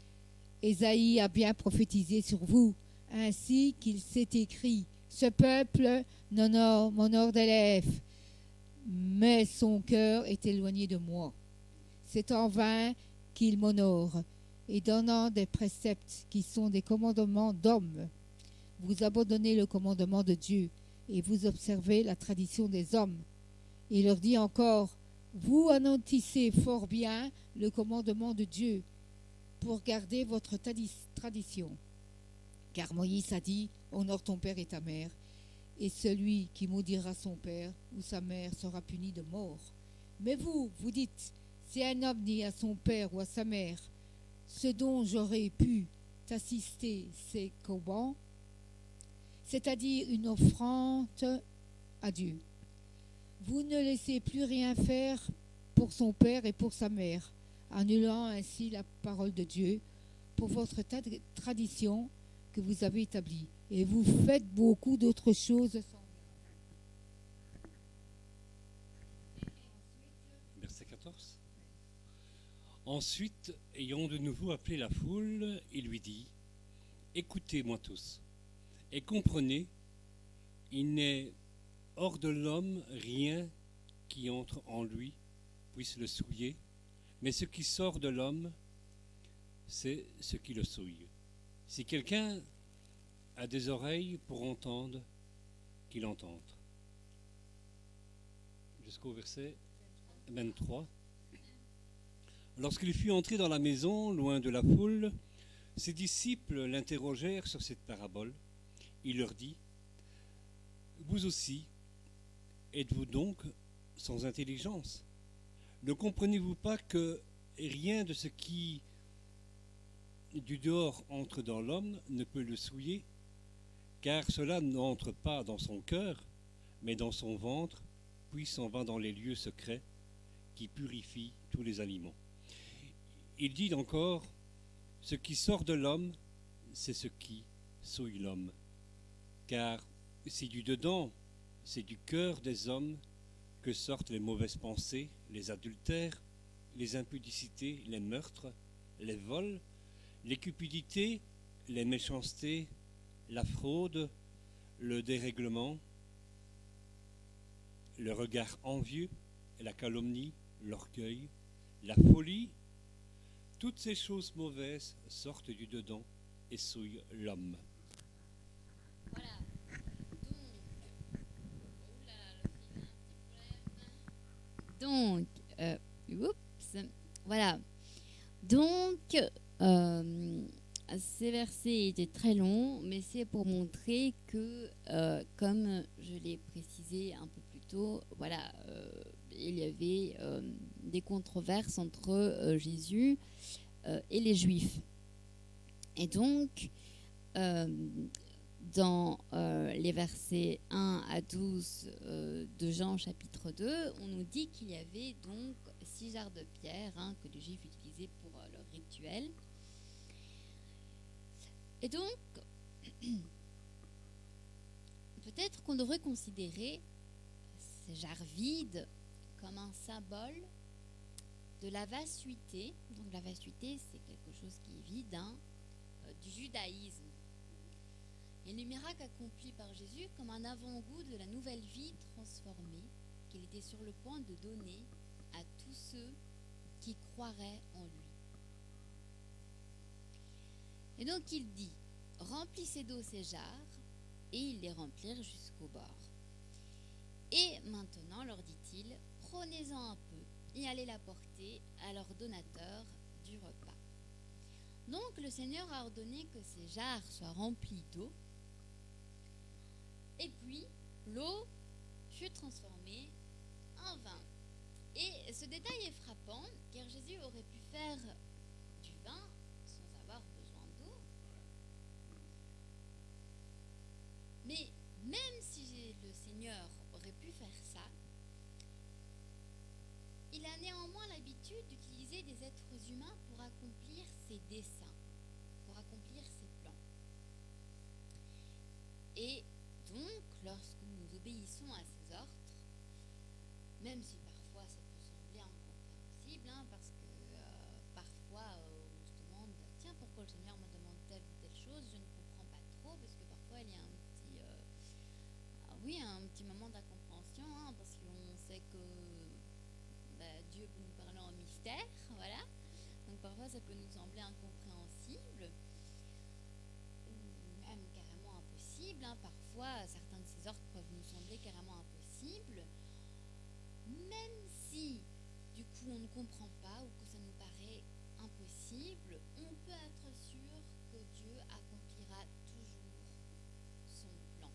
Speaker 4: Ésaïe a bien prophétisé sur vous, ainsi qu'il s'est écrit, ce peuple m'honore des lèvres, mais son cœur est éloigné de moi. C'est en vain qu'il m'honore, et donnant des préceptes qui sont des commandements d'hommes. Vous abandonnez le commandement de Dieu, et vous observez la tradition des hommes. Il leur dit encore, vous annoncez fort bien le commandement de Dieu, pour garder votre tradition. Car Moïse a dit, honore ton père et ta mère, et celui qui maudira son père ou sa mère sera puni de mort. Mais vous dites, si un homme dit à son père ou à sa mère, ce dont j'aurais pu t'assister, c'est Corban, c'est-à-dire une offrande à Dieu. Vous ne laissez plus rien faire pour son père et pour sa mère, annulant ainsi la parole de Dieu pour votre tradition que vous avez établie. Et vous faites beaucoup d'autres choses semblables.
Speaker 2: Verset 14. Ensuite, ayant de nouveau appelé la foule, il lui dit, écoutez-moi tous, et comprenez, il n'est hors de l'homme rien qui entre en lui puisse le souiller, mais ce qui sort de l'homme, c'est ce qui le souille. Si quelqu'un a des oreilles pour entendre, qu'il entende. Jusqu'au verset 23. Lorsqu'il fut entré dans la maison, loin de la foule, ses disciples l'interrogèrent sur cette parabole. Il leur dit, « Vous aussi, êtes-vous donc sans intelligence? Ne comprenez-vous pas que rien de ce qui du dehors entre dans l'homme ne peut le souiller, car cela n'entre pas dans son cœur, mais dans son ventre, puis s'en va dans les lieux secrets qui purifient tous les aliments. » Il dit encore, « Ce qui sort de l'homme, c'est ce qui souille l'homme. Car c'est du dedans, c'est du cœur des hommes que sortent les mauvaises pensées, les adultères, les impudicités, les meurtres, les vols, les cupidités, les méchancetés, la fraude, le dérèglement, le regard envieux, la calomnie, l'orgueil, la folie. Toutes ces choses mauvaises sortent du dedans et souillent l'homme. »
Speaker 3: Voilà. Donc, voilà. Donc, ces versets étaient très longs, mais c'est pour montrer que, comme je l'ai précisé un peu plus tôt, voilà, il y avait des controverses entre Jésus et les Juifs. Et donc, dans les versets 1 à 12 de Jean chapitre 2, on nous dit qu'il y avait donc 6 jarres de pierre que les Juifs utilisaient pour leur rituel. Et donc, peut-être qu'on devrait considérer ces jarres vides comme un symbole de la vacuité. Donc la vacuité, c'est quelque chose qui est vide, du judaïsme. Et les miracles accomplis par Jésus comme un avant-goût de la nouvelle vie transformée qu'il était sur le point de donner à tous ceux qui croiraient en lui. Et donc il dit, remplissez d'eau ces jarres, et ils les remplirent jusqu'au bord. Et maintenant, leur dit-il, prenez-en un peu et allez l'apporter à leur donateur du repas. Donc le Seigneur a ordonné que ces jarres soient remplies d'eau, et puis l'eau fut transformée en vin. Et ce détail est frappant, car Jésus aurait pu faire du vin sans avoir besoin d'eau. Mais même si le Seigneur aurait pu faire ça, il a néanmoins l'habitude d'utiliser des êtres humains pour accomplir ses desseins, pour accomplir ses plans. Et donc, lorsque nous obéissons à ses ordres, même si parfois ça peut sembler incompréhensible, parce que parfois on se demande, tiens, pourquoi le Seigneur me demande telle ou telle chose, je ne comprends pas trop, parce que parfois il y a un petit moment d'incompréhension, parce qu'on sait que Dieu peut nous parler en mystère, voilà. Donc parfois ça peut nous sembler incompréhensible, ou même carrément impossible. Parfois certains de ces ordres peuvent nous sembler carrément impossibles, même si du coup on ne comprend pas ou que ça nous paraît impossible, on peut être sûr que Dieu accomplira toujours son plan.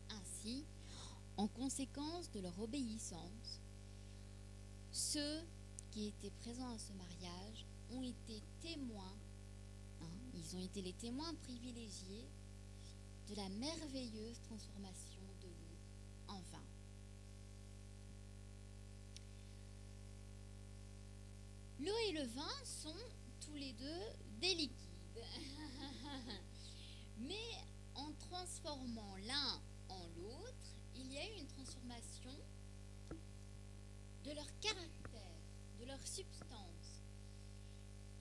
Speaker 3: Ainsi, en conséquence de leur obéissance, ceux qui étaient présents à ce mariage ont été témoins, ils ont été les témoins privilégiés de la merveilleuse transformation de l'eau en vin. L'eau et le vin sont tous les deux des liquides. Mais en transformant l'un en l'autre, il y a eu une transformation de leur caractère, de leur substance.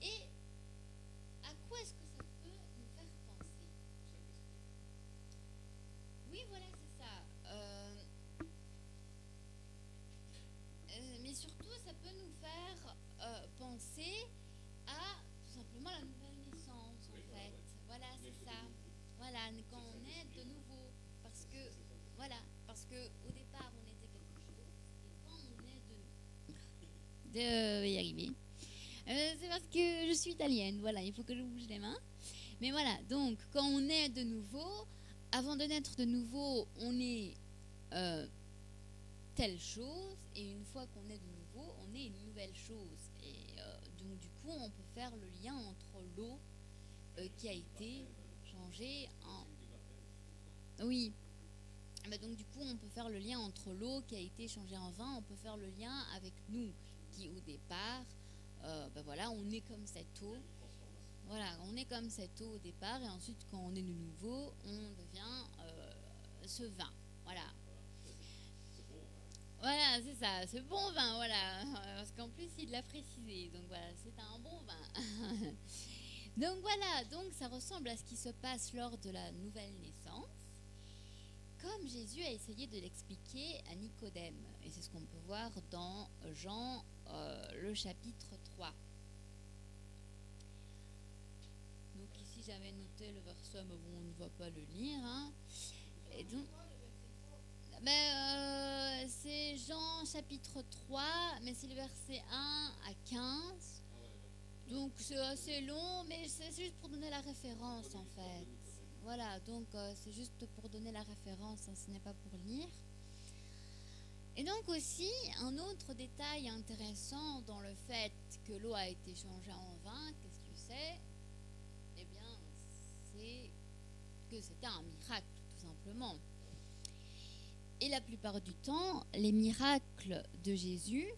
Speaker 3: Et à quoi est-ce que ça peut nous faire penser? Oui, voilà, c'est ça. Mais surtout, ça peut nous faire penser à tout simplement la nouvelle naissance, en fait. Voilà, c'est ça. Voilà, quand on est de nouveau. Parce que au départ, on était quelque chose, et quand on est de y arriver. C'est parce que je suis italienne, voilà, il faut que je bouge les mains. Mais voilà, donc quand on est de nouveau, avant de naître de nouveau, on est telle chose, et une fois qu'on est de nouveau, on est une nouvelle chose. Et donc du coup, on peut faire le lien entre l'eau qui a été changée en... Oui. Mais donc du coup, on peut faire le lien entre l'eau qui a été changée en vin, on peut faire le lien avec nous, qui au départ, voilà, on est comme cette eau. Voilà, on est comme cette eau au départ, et ensuite, quand on est de nouveau, on devient ce vin. Voilà. Voilà, c'est ça, ce bon vin, voilà. Parce qu'en plus, il l'a précisé. Donc voilà, c'est un bon vin. Donc voilà, donc ça ressemble à ce qui se passe lors de la nouvelle naissance, comme Jésus a essayé de l'expliquer à Nicodème. Et c'est ce qu'on peut voir dans Jean, le chapitre 3. Donc ici, j'avais noté le verset, mais bon, on ne va pas le lire. Hein. Et donc, c'est Jean chapitre 3, mais c'est le verset 1 à 15. Donc c'est assez long, mais c'est juste pour donner la référence en fait. Voilà, donc c'est juste pour donner la référence, hein, ce n'est pas pour lire. Et donc aussi, un autre détail intéressant dans le fait que l'eau a été changée en vin, qu'est-ce que c'est ? Eh bien, c'est que c'était un miracle, tout simplement. Et la plupart du temps, les miracles de Jésus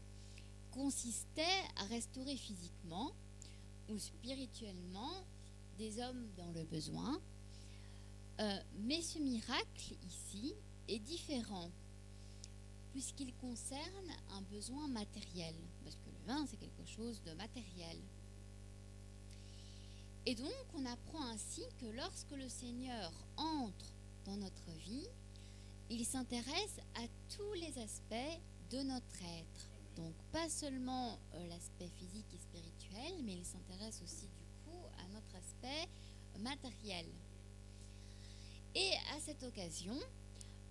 Speaker 3: consistaient à restaurer physiquement ou spirituellement des hommes dans le besoin. Mais ce miracle ici est différent puisqu'il concerne un besoin matériel, parce que le vin c'est quelque chose de matériel. Et donc on apprend ainsi que lorsque le Seigneur entre dans notre vie, il s'intéresse à tous les aspects de notre être. Donc pas seulement l'aspect physique et spirituel, mais il s'intéresse aussi du coup à notre aspect matériel. Et à cette occasion,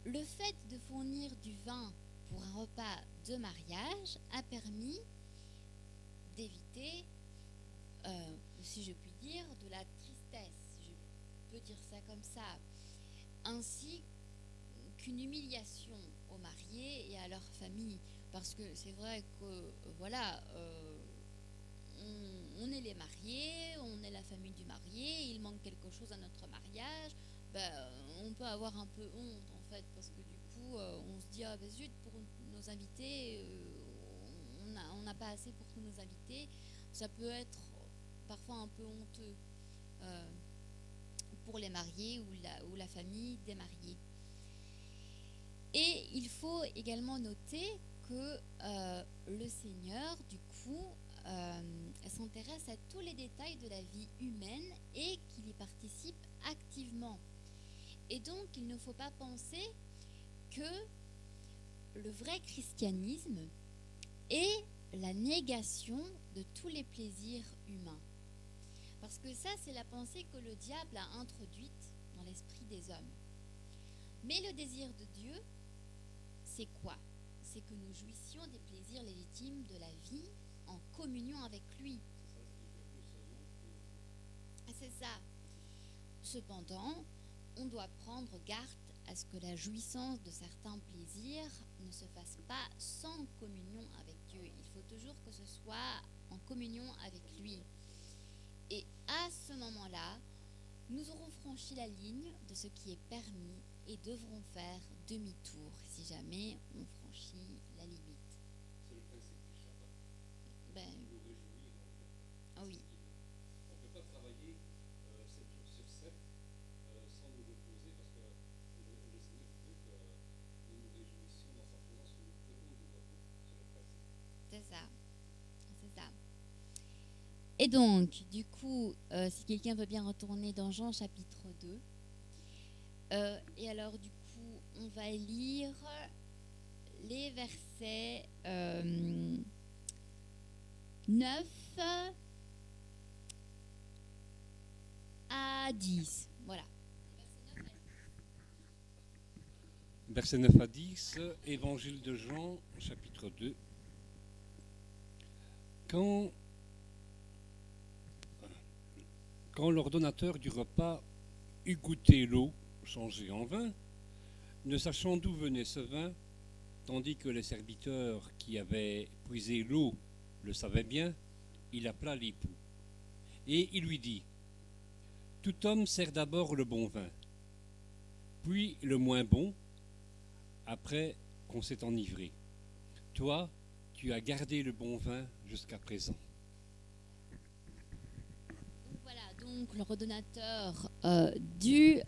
Speaker 3: le fait de fournir du vin pour un repas de mariage a permis d'éviter, si je puis dire, de la tristesse, je peux dire ça comme ça, ainsi qu'une humiliation aux mariés et à leur famille. Parce que c'est vrai que, voilà, on est les mariés, on est la famille du marié, il manque quelque chose à notre mariage, on peut avoir un peu honte en fait, parce que du coup, on se dit, ah ben zut, pour nos invités, on n'a pas assez pour tous nos invités. Ça peut être parfois un peu honteux pour les mariés ou la famille des mariés. Et il faut également noter que le Seigneur, du coup, s'intéresse à tous les détails de la vie humaine et qu'il y participe activement. Et donc, il ne faut pas penser que le vrai christianisme est la négation de tous les plaisirs humains. Parce que ça, c'est la pensée que le diable a introduite dans l'esprit des hommes. Mais le désir de Dieu, c'est quoi ? C'est que nous jouissions des plaisirs légitimes de la vie en communion avec lui. C'est ça. Cependant, on doit prendre garde à ce que la jouissance de certains plaisirs ne se fasse pas sans communion avec Dieu. Il faut toujours que ce soit en communion avec lui. Et à ce moment-là, nous aurons franchi la ligne de ce qui est permis et devrons faire demi-tour si jamais on franchit la limite.
Speaker 2: C'est le principe du Shabbat. Nous réjouir en fait.
Speaker 3: Oui.
Speaker 2: On ne peut pas travailler 7 jours sur 7 sans nous reposer, parce que le Seigneur veut que nous nous réjouissions dans sa présence, que nous prenions du repos. C'est le principe.
Speaker 3: C'est ça. C'est ça. Et donc, du coup, si quelqu'un veut bien retourner dans Jean chapitre 2, et alors du coup, on va lire les versets 9 à 10. Voilà.
Speaker 2: Verset 9 à 10, Évangile de Jean, chapitre 2. Quand l'ordonnateur du repas eut goûté l'eau changée en vin, ne sachant d'où venait ce vin, tandis que les serviteurs qui avaient puisé l'eau le savaient bien, il appela l'époux. Et il lui dit, « Tout homme sert d'abord le bon vin, puis le moins bon, après qu'on s'est enivré. Toi, tu as gardé le bon vin jusqu'à présent. »
Speaker 3: Voilà, donc l'ordonnateur du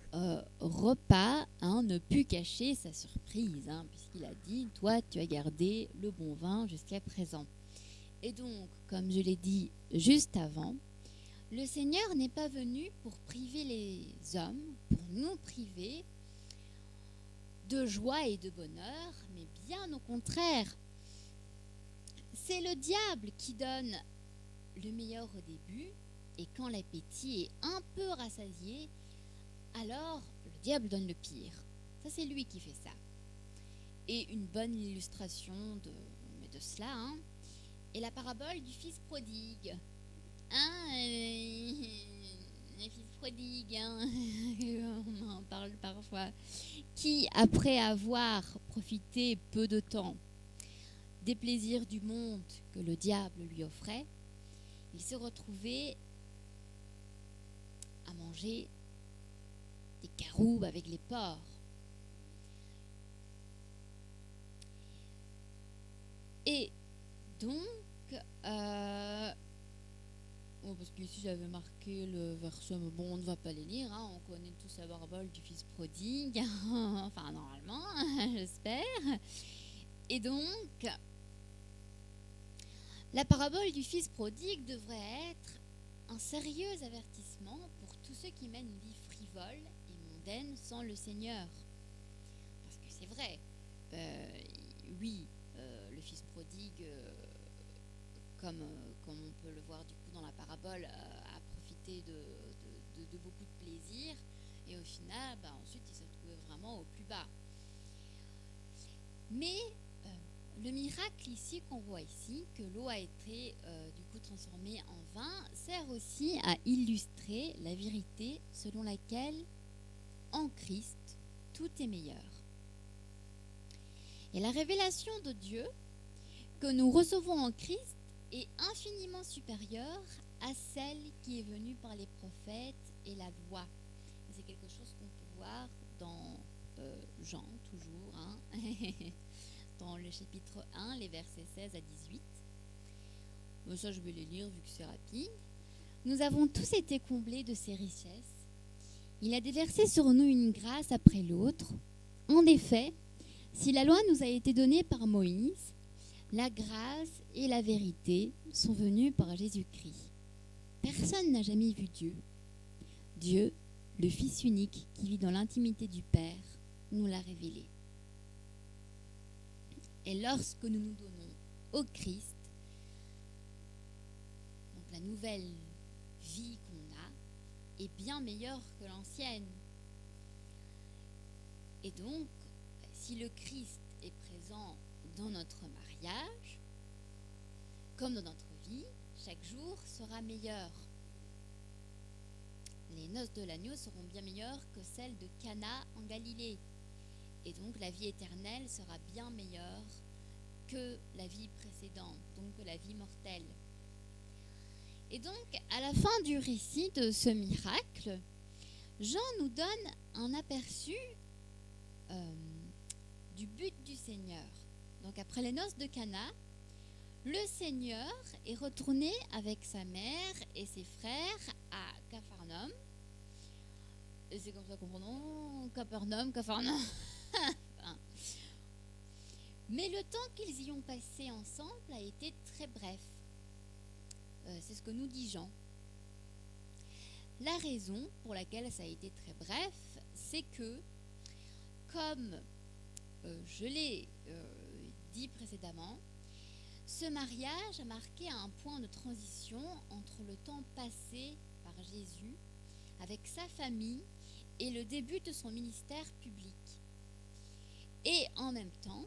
Speaker 3: repas ne put cacher sa surprise, puisqu'il a dit, toi tu as gardé le bon vin jusqu'à présent. Et donc, comme je l'ai dit juste avant, le Seigneur n'est pas venu pour priver les hommes, pour nous priver de joie et de bonheur, mais bien au contraire. C'est le diable qui donne le meilleur au début, et quand l'appétit est un peu rassasié, alors le diable donne le pire. Ça, c'est lui qui fait ça. Et une bonne illustration de cela est la parabole du fils prodigue. Le fils prodigue, on en parle parfois, qui, après avoir profité peu de temps des plaisirs du monde que le diable lui offrait, il se retrouvait à manger des caroubes avec les porcs. Et donc, parce qu'ici j'avais marqué le verset, mais bon, on ne va pas les lire, on connaît tous la parabole du fils prodigue, enfin normalement, j'espère. Et donc, la parabole du fils prodigue devrait être un sérieux avertissement pour tous ceux qui mènent une vie frivole et mondaine sans le Seigneur. Parce que c'est vrai, oui, le fils prodigue, comme on peut le voir du coup dans la parabole, a profité de beaucoup de plaisir, et au final, ensuite il s'est retrouvé vraiment au plus bas. Mais le miracle ici qu'on voit ici, que l'eau a été du coup transformée en vin, sert aussi à illustrer la vérité selon laquelle en Christ tout est meilleur. Et la révélation de Dieu que nous recevons en Christ est infiniment supérieure à celle qui est venue par les prophètes et la loi. Et c'est quelque chose qu'on peut voir dans Jean, toujours, dans le chapitre 1, les versets 16 à 18. Bon, ça, je vais les lire vu que c'est rapide. Nous avons tous été comblés de ses richesses. Il a déversé sur nous une grâce après l'autre. En effet, si la loi nous a été donnée par Moïse, la grâce et la vérité sont venues par Jésus-Christ. Personne n'a jamais vu Dieu. Dieu, le Fils unique qui vit dans l'intimité du Père, nous l'a révélé. Et lorsque nous nous donnons au Christ, donc la nouvelle vie qu'on a est bien meilleure que l'ancienne. Et donc, si le Christ est présent dans notre mariage, comme dans notre vie, chaque jour sera meilleur. Les noces de l'agneau seront bien meilleures que celles de Cana en Galilée. Et donc la vie éternelle sera bien meilleure que la vie précédente, donc que la vie mortelle. Et donc, à la fin du récit de ce miracle, Jean nous donne un aperçu du but du Seigneur. Donc après les noces de Cana, le Seigneur est retourné avec sa mère et ses frères à Capharnaüm. Et c'est comme ça qu'on prononce Capernaum. Mais le temps qu'ils y ont passé ensemble a été très bref. C'est ce que nous dit Jean. La raison pour laquelle ça a été très bref, c'est que, comme je l'ai dit précédemment, ce mariage a marqué un point de transition entre le temps passé par Jésus avec sa famille et le début de son ministère public. Et en même temps,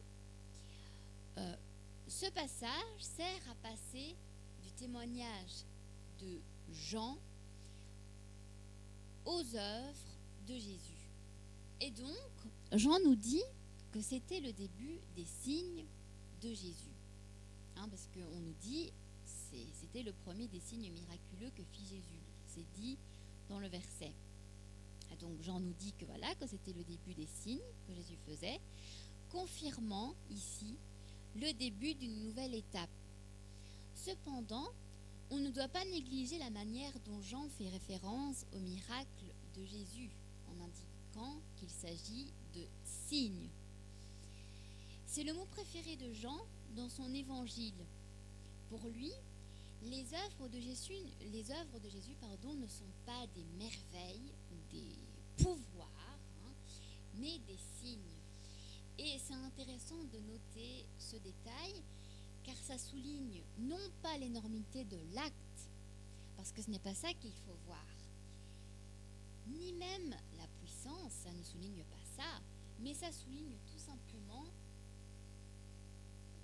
Speaker 3: ce passage sert à passer du témoignage de Jean aux œuvres de Jésus. Et donc, Jean nous dit que c'était le début des signes de Jésus. Parce qu'on nous dit c'était le premier des signes miraculeux que fit Jésus. C'est dit dans le verset. Et donc Jean nous dit que voilà, que c'était le début des signes que Jésus faisait, confirmant ici le début d'une nouvelle étape. Cependant, on ne doit pas négliger la manière dont Jean fait référence au miracle de Jésus, en indiquant qu'il s'agit de signes. C'est le mot préféré de Jean dans son évangile. Pour lui, les œuvres de Jésus, ne sont pas des merveilles, des pouvoirs, mais des signes. Et c'est intéressant de noter ce détail, car ça souligne non pas l'énormité de l'acte, parce que ce n'est pas ça qu'il faut voir, ni même la puissance, ça ne souligne pas ça, mais ça souligne tout simplement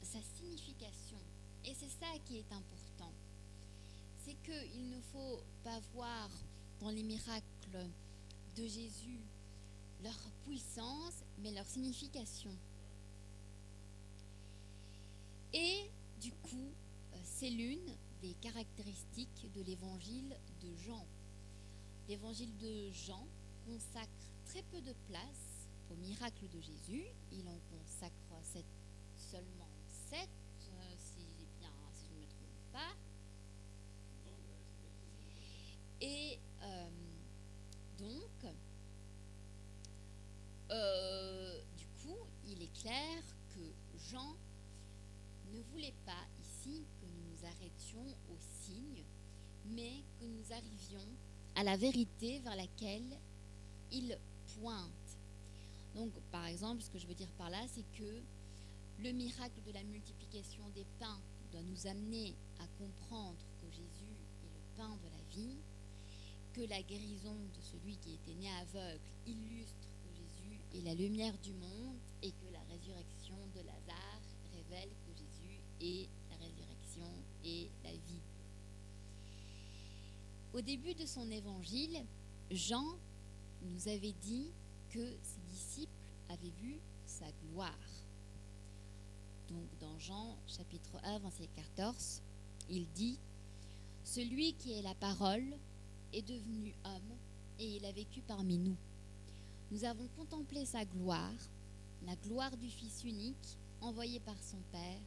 Speaker 3: sa signification. Et c'est ça qui est important. C'est qu'il ne faut pas voir dans les miracles de Jésus leur puissance, mais leur signification. Et du coup, c'est l'une des caractéristiques de l'évangile de Jean. L'évangile de Jean consacre très peu de place au miracle de Jésus. Il en consacre seulement 7, si je ne me trompe pas. Et donc, du coup, il est clair que Jean ne voulait pas ici que nous nous arrêtions aux signes, mais que nous arrivions à la vérité vers laquelle il pointe. Donc, par exemple, ce que je veux dire par là, c'est que le miracle de la multiplication des pains doit nous amener à comprendre que Jésus est le pain de la vie, que la guérison de celui qui était né aveugle illustre que Jésus est la lumière du monde et que la résurrection de Lazare révèle que Jésus est la résurrection et la vie. Au début de son évangile, Jean nous avait dit que ses disciples avaient vu sa gloire. Donc dans Jean chapitre 1, verset 14, il dit « Celui qui est la parole est devenu homme et il a vécu parmi nous. Nous avons contemplé sa gloire, la gloire du Fils unique, envoyé par son Père,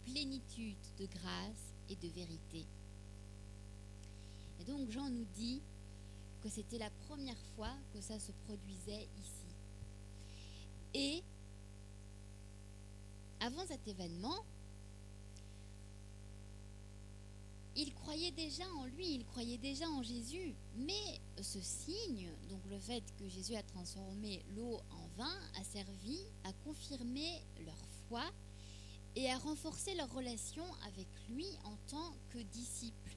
Speaker 3: plénitude de grâce et de vérité. » Et donc Jean nous dit que c'était la première fois que ça se produisait ici. Et avant cet événement, il croyait déjà en lui, il croyait déjà en Jésus. Mais ce signe, donc le fait que Jésus a transformé l'eau en vin, a servi à confirmer leur foi et à renforcer leur relation avec lui en tant que disciples.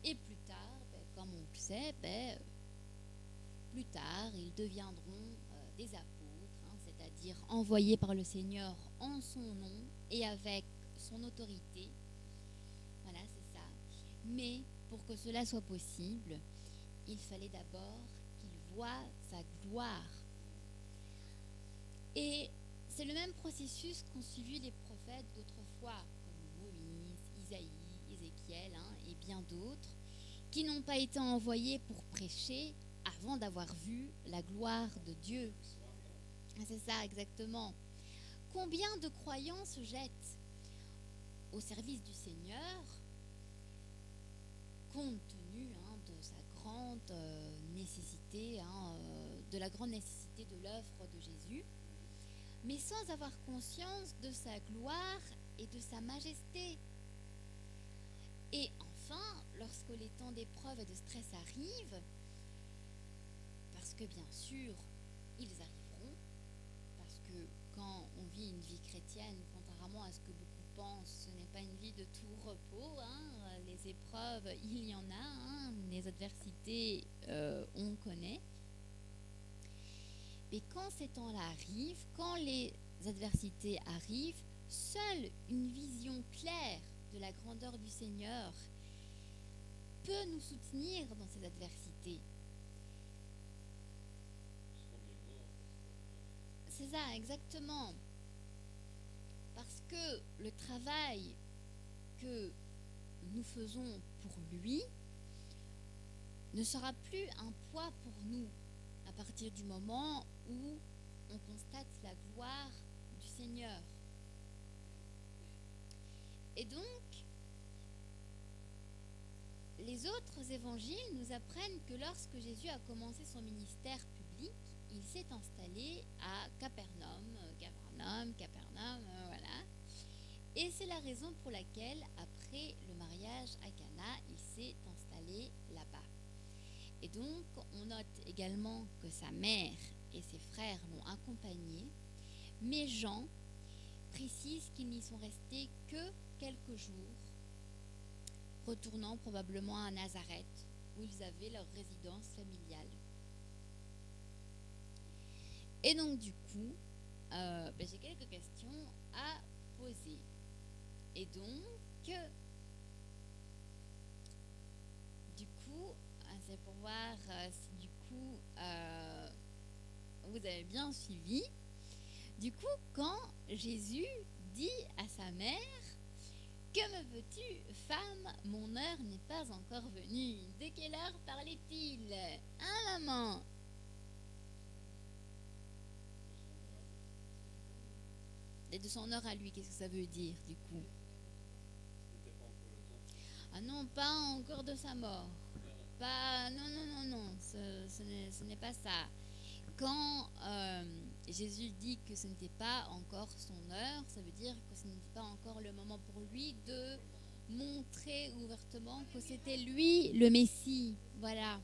Speaker 3: Et plus tard, comme on le sait, plus tard, ils deviendront des apôtres, c'est-à-dire envoyés par le Seigneur en son nom et avec son autorité. Voilà, c'est ça. Mais pour que cela soit possible, il fallait d'abord qu'ils voient sa gloire. Et c'est le même processus qu'ont suivi les prophètes d'autrefois, comme Moïse, Isaïe, Ézéchiel et bien d'autres, qui n'ont pas été envoyés pour prêcher avant d'avoir vu la gloire de Dieu. C'est ça, exactement. Combien de croyants se jettent au service du Seigneur, compte tenu de sa grande nécessité, de la grande nécessité de l'œuvre de Jésus, mais sans avoir conscience de sa gloire et de sa majesté. Et enfin, lorsque les temps d'épreuve et de stress arrivent, parce que bien sûr, ils arriveront, parce que quand on vit une vie chrétienne, contrairement à ce que beaucoup pensent, ce n'est pas une vie de tout repos, les épreuves, il y en a, les adversités, on connaît. Mais quand ces temps-là arrivent, quand les adversités arrivent, seule une vision claire de la grandeur du Seigneur peut nous soutenir dans ces adversités. C'est ça, exactement. Parce que le travail que nous faisons pour lui ne sera plus un poids pour nous à partir du moment où on constate la gloire du Seigneur. Et donc, les autres évangiles nous apprennent que lorsque Jésus a commencé son ministère public, il s'est installé à Capernaum, voilà. Et c'est la raison pour laquelle, après le mariage à Cana, il s'est installé là-bas. Et donc, on note également que sa mère et ses frères l'ont accompagné, mais Jean précise qu'ils n'y sont restés que quelques jours, retournant probablement à Nazareth, où ils avaient leur résidence familiale. Et donc, du coup, j'ai quelques questions à poser. Et donc, du coup, c'est pour voir si du coup vous avez bien suivi. Du coup, quand Jésus dit à sa mère: que me veux-tu, femme, mon heure n'est pas encore venue. De quelle heure parlait-il? Hein, maman? Et de son heure à lui, qu'est-ce que ça veut dire, du coup? Ah non, pas encore de sa mort. Pas, non, ce n'est pas ça. Quand Jésus dit que ce n'était pas encore son heure, ça veut dire que ce n'était pas encore le moment pour lui de montrer ouvertement que c'était lui le Messie. Voilà.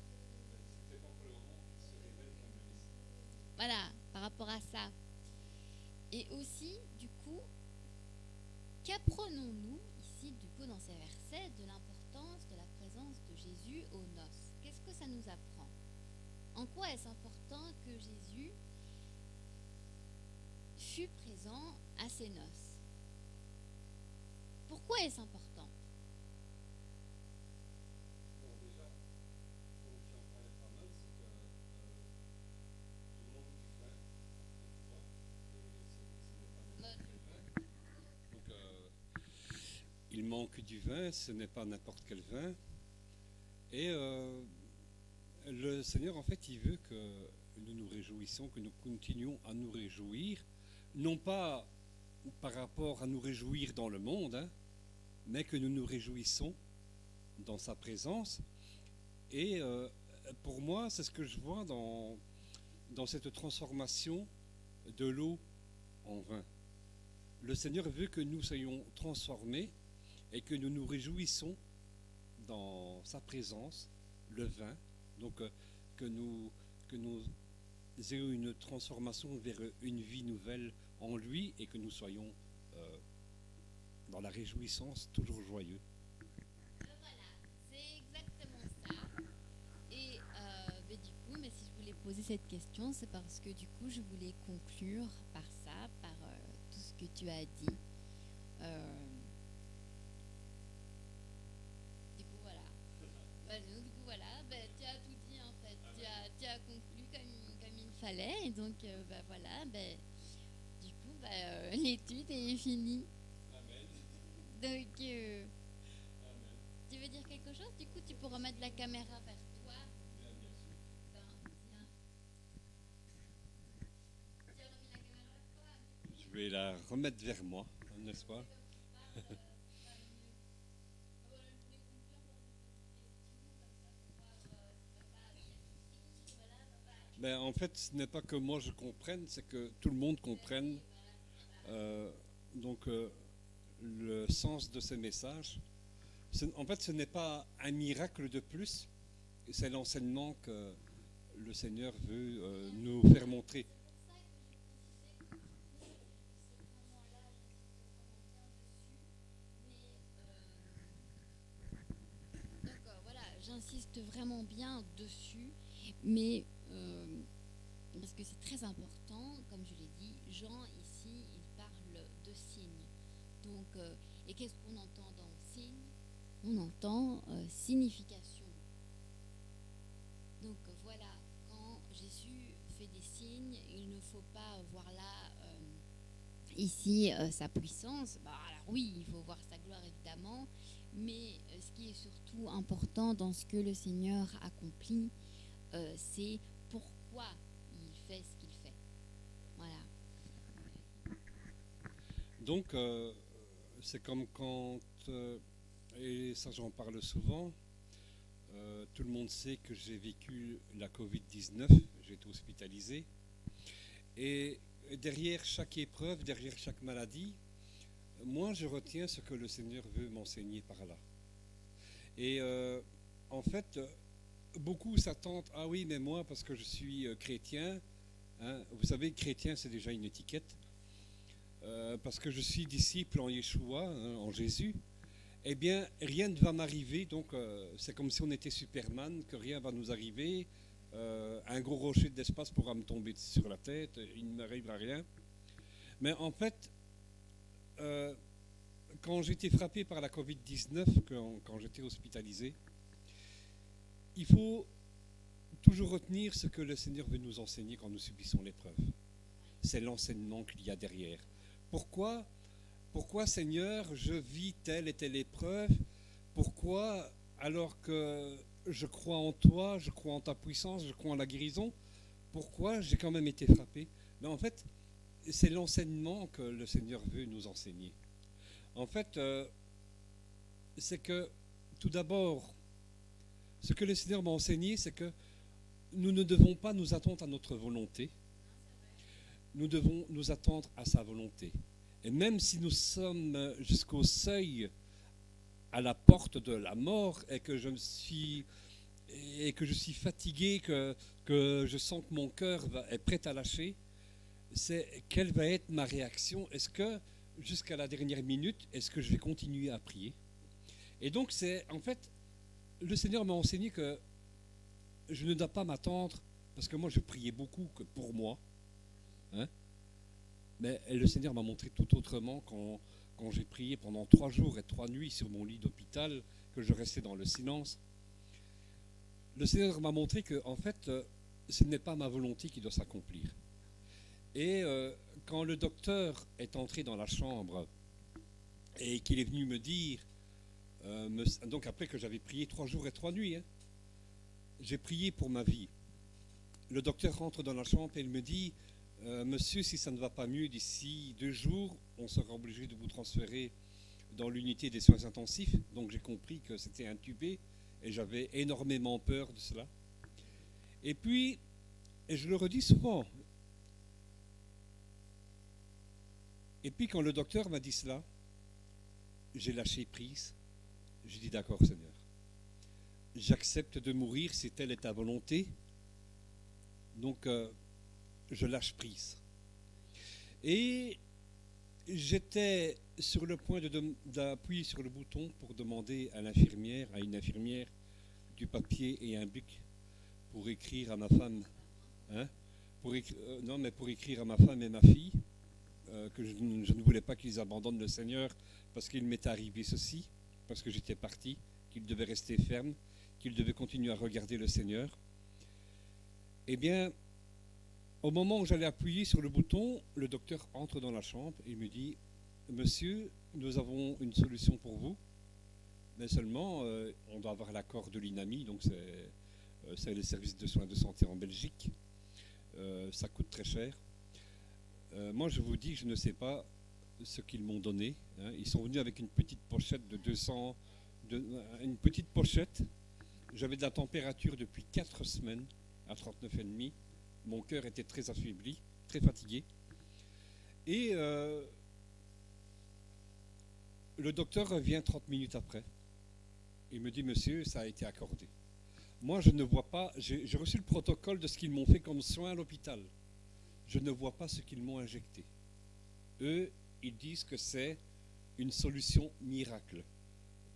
Speaker 3: Voilà, par rapport à ça. Et aussi, du coup, qu'apprenons-nous ici, du coup, dans ces versets, de l'importance de la présence de Jésus aux noces? Qu'est-ce que ça nous apprend? En quoi est-ce important que Jésus fût présent à ces noces? Pourquoi est-ce important?
Speaker 2: Bon, déjà, comme j'en parlais pas mal, c'est que il manque du vin, tu vois, et ce n'est pas n'importe quel vin. Donc, il manque du vin, ce n'est pas n'importe quel vin. Et le Seigneur, en fait, il veut que nous nous réjouissions, que nous continuions à nous réjouir, non pas par rapport à nous réjouir dans le monde, hein, mais que nous nous réjouissons dans sa présence. Et pour moi, c'est ce que je vois dans cette transformation de l'eau en vin. Le Seigneur veut que nous soyons transformés et que nous nous réjouissons dans sa présence, le vin. Donc que nous ayons une transformation vers une vie nouvelle en lui et que nous soyons dans la réjouissance, toujours joyeux.
Speaker 3: Voilà, c'est exactement ça. Et du coup, mais si je voulais poser cette question, c'est parce que du coup, je voulais conclure par ça, par tout ce que tu as dit. Du coup, voilà. Tu as tout dit en fait. Tu as conclu comme il fallait. Et donc, voilà. Du coup, l'étude est finie.
Speaker 2: Amen.
Speaker 3: Donc,
Speaker 2: Amen.
Speaker 3: tu veux dire quelque chose? Du coup, tu peux remettre la caméra vers toi.
Speaker 2: Bien sûr.
Speaker 3: Tiens. Tu as remis la caméra vers toi?
Speaker 2: Je vais la remettre vers moi, n'est-ce pas? Ben, en fait, ce n'est pas que moi je comprenne, c'est que tout le monde comprenne le sens de ces messages. En fait, ce n'est pas un miracle de plus, c'est l'enseignement que le Seigneur veut nous faire montrer.
Speaker 3: D'accord, voilà, j'insiste vraiment bien dessus, mais parce que c'est très important, comme je l'ai dit, Jean ici, il parle de signes. Donc, Et qu'est-ce qu'on entend dans signe? On entend signification. Donc voilà, quand Jésus fait des signes, il ne faut pas voir là, ici, sa puissance. Alors oui, il faut voir sa gloire évidemment, mais ce qui est surtout important dans ce que le Seigneur accomplit, c'est pourquoi il fait ce qu'il fait. Voilà.
Speaker 2: Donc, c'est comme quand, et ça j'en parle souvent, tout le monde sait que j'ai vécu la Covid-19, j'ai été hospitalisé, et derrière chaque épreuve, derrière chaque maladie, moi je retiens ce que le Seigneur veut m'enseigner par là. Et en fait, beaucoup s'attendent, ah oui, mais moi, parce que je suis chrétien, hein, vous savez, chrétien c'est déjà une étiquette, parce que je suis disciple en Yeshua, hein, en Jésus, eh bien, rien ne va m'arriver, donc c'est comme si on était Superman, que rien va nous arriver, un gros rocher d'espace pourra me tomber sur la tête, il ne m'arrivera rien. Mais en fait, quand j'étais frappé par la Covid-19, quand j'étais hospitalisé, il faut toujours retenir ce que le Seigneur veut nous enseigner quand nous subissons l'épreuve. C'est l'enseignement qu'il y a derrière. Pourquoi, Seigneur, je vis telle et telle épreuve? Pourquoi, alors que je crois en toi, je crois en ta puissance, je crois en la guérison, pourquoi j'ai quand même été frappé? Mais en fait, c'est l'enseignement que le Seigneur veut nous enseigner. En fait, c'est que, tout d'abord, ce que le Seigneur m'a enseigné, c'est que nous ne devons pas nous attendre à notre volonté, nous devons nous attendre à sa volonté. Et même si nous sommes jusqu'au seuil, à la porte de la mort, et que je suis fatigué, que je sens que mon cœur est prêt à lâcher, c'est quelle va être ma réaction? Est-ce que, jusqu'à la dernière minute, est-ce que je vais continuer à prier? Et donc, en fait, le Seigneur m'a enseigné que je ne dois pas m'attendre, parce que moi, je priais beaucoup que pour moi, hein, mais le Seigneur m'a montré tout autrement quand j'ai prié pendant 3 jours et 3 nuits sur mon lit d'hôpital, que je restais dans le silence. Le Seigneur m'a montré que, en fait, ce n'est pas ma volonté qui doit s'accomplir. Et quand le docteur est entré dans la chambre et qu'il est venu me dire, donc après que j'avais prié 3 jours et 3 nuits, hein, j'ai prié pour ma vie. Le docteur rentre dans la chambre et il me dit, monsieur, si ça ne va pas mieux d'ici 2 jours, on sera obligé de vous transférer dans l'unité des soins intensifs. Donc j'ai compris que c'était intubé et j'avais énormément peur de cela. Et puis, et je le redis souvent, et puis quand le docteur m'a dit cela, j'ai lâché prise. J'ai dit d'accord Seigneur, j'accepte de mourir si telle est ta volonté. Donc je lâche prise. Et j'étais sur le point d'appuyer sur le bouton pour demander à une infirmière, du papier et un bic pour écrire à ma femme, hein, pour écrire à ma femme et ma fille, que je ne voulais pas qu'ils abandonnent le Seigneur parce qu'il m'était arrivé ceci, parce que j'étais parti, qu'ils devaient rester fermes, qu'ils devaient continuer à regarder le Seigneur. Eh bien, au moment où j'allais appuyer sur le bouton, le docteur entre dans la chambre et me dit « Monsieur, nous avons une solution pour vous, mais seulement on doit avoir l'accord de l'INAMI, donc c'est le service de soins de santé en Belgique, ça coûte très cher. Moi, je vous dis, je ne sais pas ce qu'ils m'ont donné. Hein. Ils sont venus avec une petite pochette de 200, une petite pochette. J'avais de la température depuis 4 semaines à 39,5. Mon cœur était très affaibli, très fatigué. Et le docteur revient 30 minutes après. Il me dit, monsieur, ça a été accordé. Moi, je ne vois pas, j'ai reçu le protocole de ce qu'ils m'ont fait comme soin à l'hôpital. Je ne vois pas ce qu'ils m'ont injecté. Eux, ils disent que c'est une solution miracle.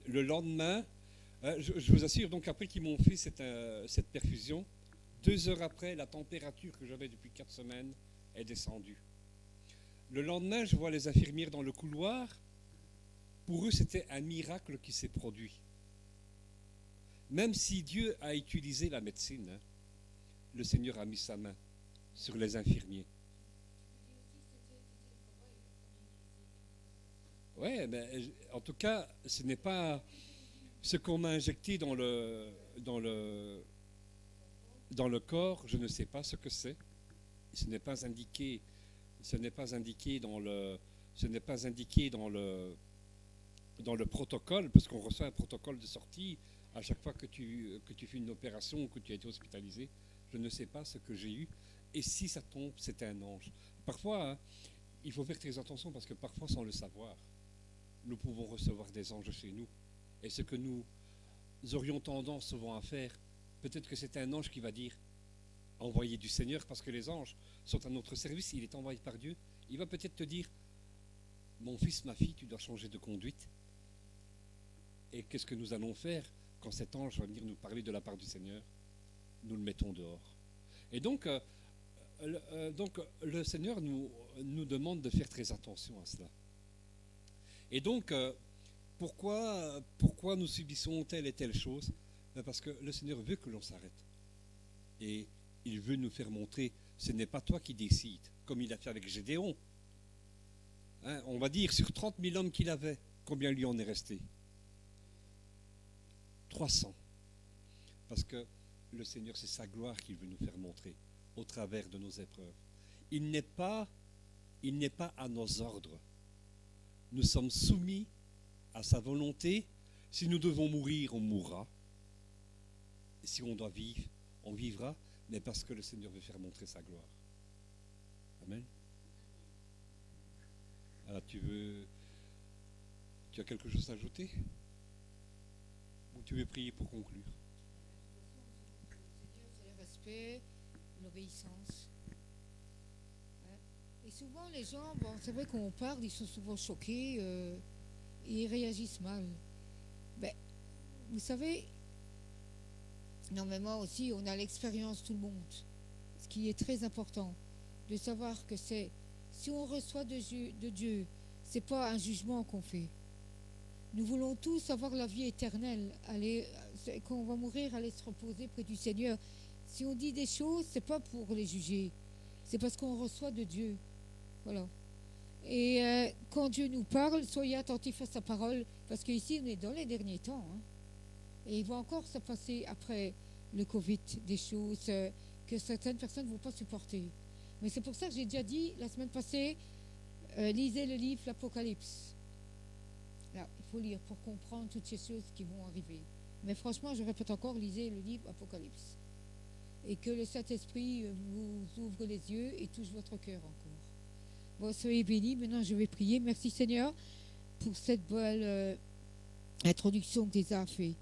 Speaker 2: Le lendemain, je vous assure, donc après qu'ils m'ont fait cette perfusion, 2 heures après, la température que j'avais depuis 4 semaines est descendue. Le lendemain, je vois les infirmières dans le couloir Pour eux, c'était un miracle qui s'est produit. Même si Dieu a utilisé la médecine, hein, le Seigneur a mis sa main sur les infirmiers. Ouais, mais en tout cas, ce n'est pas ce qu'on m'a injecté dans le corps, je ne sais pas ce que c'est. Ce n'est pas indiqué dans le protocole, parce qu'on reçoit un protocole de sortie à chaque fois que tu fais une opération ou que tu as été hospitalisé. Je ne sais pas ce que j'ai eu. Et si ça tombe, c'est un ange. Parfois, hein, il faut faire très attention parce que parfois, sans le savoir, nous pouvons recevoir des anges chez nous. Et ce que nous aurions tendance souvent à faire, peut-être que c'est un ange qui va dire envoyé du Seigneur, parce que les anges sont à notre service, il est envoyé par Dieu. Il va peut-être te dire mon fils, ma fille, tu dois changer de conduite. Et qu'est-ce que nous allons faire quand cet ange va venir nous parler de la part du Seigneur? Nous le mettons dehors. Et donc le Seigneur nous demande de faire très attention à cela. Et donc, pourquoi nous subissons telle et telle chose? Parce que le Seigneur veut que l'on s'arrête. Et il veut nous faire montrer, ce n'est pas toi qui décides, comme il a fait avec Gédéon. Hein, on va dire, sur 30 000 hommes qu'il avait, combien lui en est resté? 300. Parce que le Seigneur, c'est sa gloire qu'il veut nous faire montrer au travers de nos épreuves. Il n'est pas à nos ordres. Nous sommes soumis à sa volonté. Si nous devons mourir, on mourra. Et si on doit vivre, on vivra, mais parce que le Seigneur veut faire montrer sa gloire. Amen. Alors tu as quelque chose à ajouter? Ou tu veux prier pour conclure?
Speaker 4: C'est le respect, l'obéissance. Et souvent les gens, bon, c'est vrai qu'on parle, ils sont souvent choqués et ils réagissent mal. Ben, vous savez, normalement aussi, on a l'expérience, tout le monde. Ce qui est très important, de savoir que si on reçoit de Dieu, c'est pas un jugement qu'on fait. Nous voulons tous avoir la vie éternelle, quand on va mourir, aller se reposer près du Seigneur. Si on dit des choses, c'est pas pour les juger, c'est parce qu'on reçoit de Dieu. Voilà. Et quand Dieu nous parle, soyez attentifs à sa parole, parce qu'ici, on est dans les derniers temps. Hein. Et il va encore se passer après le Covid des choses que certaines personnes ne vont pas supporter. Mais c'est pour ça que j'ai déjà dit la semaine passée, lisez le livre L'Apocalypse. Là, il faut lire pour comprendre toutes ces choses qui vont arriver. Mais franchement, je répète encore, lisez le livre Apocalypse. Et que le Saint-Esprit vous ouvre les yeux et touche votre cœur encore. Bon, soyez bénis. Maintenant, je vais prier. Merci Seigneur pour cette belle introduction que tu as fait,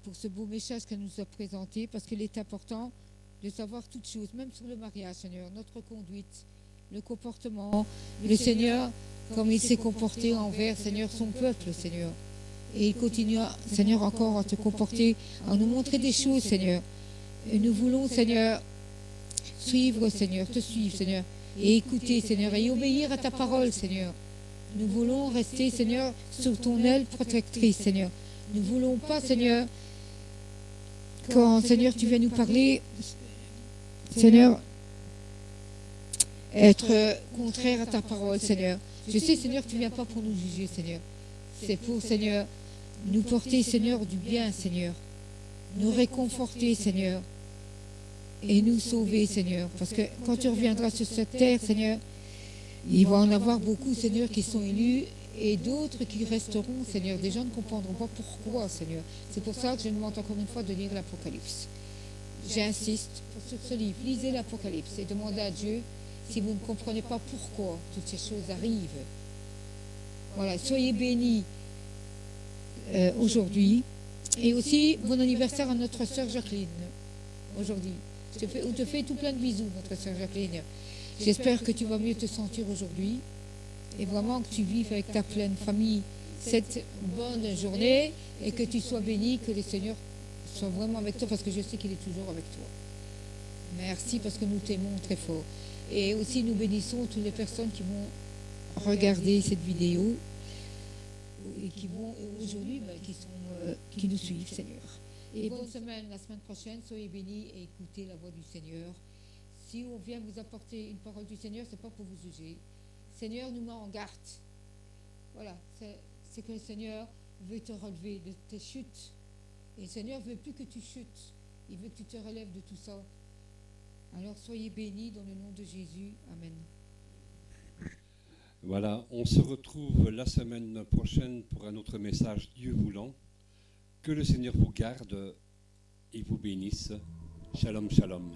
Speaker 4: pour ce beau message qu'elle nous a présenté, parce qu'il est important de savoir toutes choses, même sur le mariage, Seigneur, notre conduite, le comportement, le Seigneur, comme il s'est comporté envers, Seigneur, son peuple, Seigneur. Et il continue, Seigneur, encore à te comporter, à nous montrer des choses, Seigneur. Et nous voulons, Seigneur, suivre, Seigneur, te suivre, Seigneur, et écouter, Seigneur, et obéir à ta parole, Seigneur. Nous voulons rester, Seigneur, sous ton aile protectrice, Seigneur. Nous ne voulons pas, Seigneur, quand, Seigneur, tu viens nous parler, Seigneur, être contraire à ta parole, Seigneur. Je sais, Seigneur, que tu ne viens pas pour nous juger, Seigneur. C'est pour, Seigneur, nous porter, Seigneur, du bien, Seigneur. Nous réconforter, Seigneur. Et nous sauver, Seigneur. Parce que quand tu reviendras sur cette terre, Seigneur, il va en avoir beaucoup, Seigneur, qui sont élus et d'autres qui resteront, Seigneur. Des gens ne comprendront pas pourquoi, Seigneur. C'est pour ça que je demande encore une fois de lire l'Apocalypse. J'insiste sur ce livre. Lisez l'Apocalypse et demandez à Dieu si vous ne comprenez pas pourquoi toutes ces choses arrivent. Voilà, soyez bénis aujourd'hui. Et aussi, bon anniversaire à notre sœur Jacqueline, aujourd'hui. On te fait tout plein de bisous, notre sœur Jacqueline. J'espère que tu vas mieux te sentir aujourd'hui et vraiment que tu vives avec ta pleine famille cette bonne journée et que tu sois béni, que le Seigneur soit vraiment avec toi, parce que je sais qu'il est toujours avec toi. Merci, parce que nous t'aimons très fort. Et aussi, nous bénissons toutes les personnes qui vont regarder cette vidéo. et qui vont aujourd'hui, qui nous suivent, Seigneur. Et bonne semaine, la semaine prochaine, soyez bénis et écoutez la voix du Seigneur. Si on vient vous apporter une parole du Seigneur, c'est pas pour vous juger. Seigneur nous met en garde. Voilà, c'est que le Seigneur veut te relever de tes chutes. Et le Seigneur veut plus que tu chutes. Il veut que tu te relèves de tout ça. Alors soyez bénis dans le nom de Jésus. Amen.
Speaker 2: Voilà, on se retrouve la semaine prochaine pour un autre message, Dieu voulant. Que le Seigneur vous garde et vous bénisse. Shalom, shalom.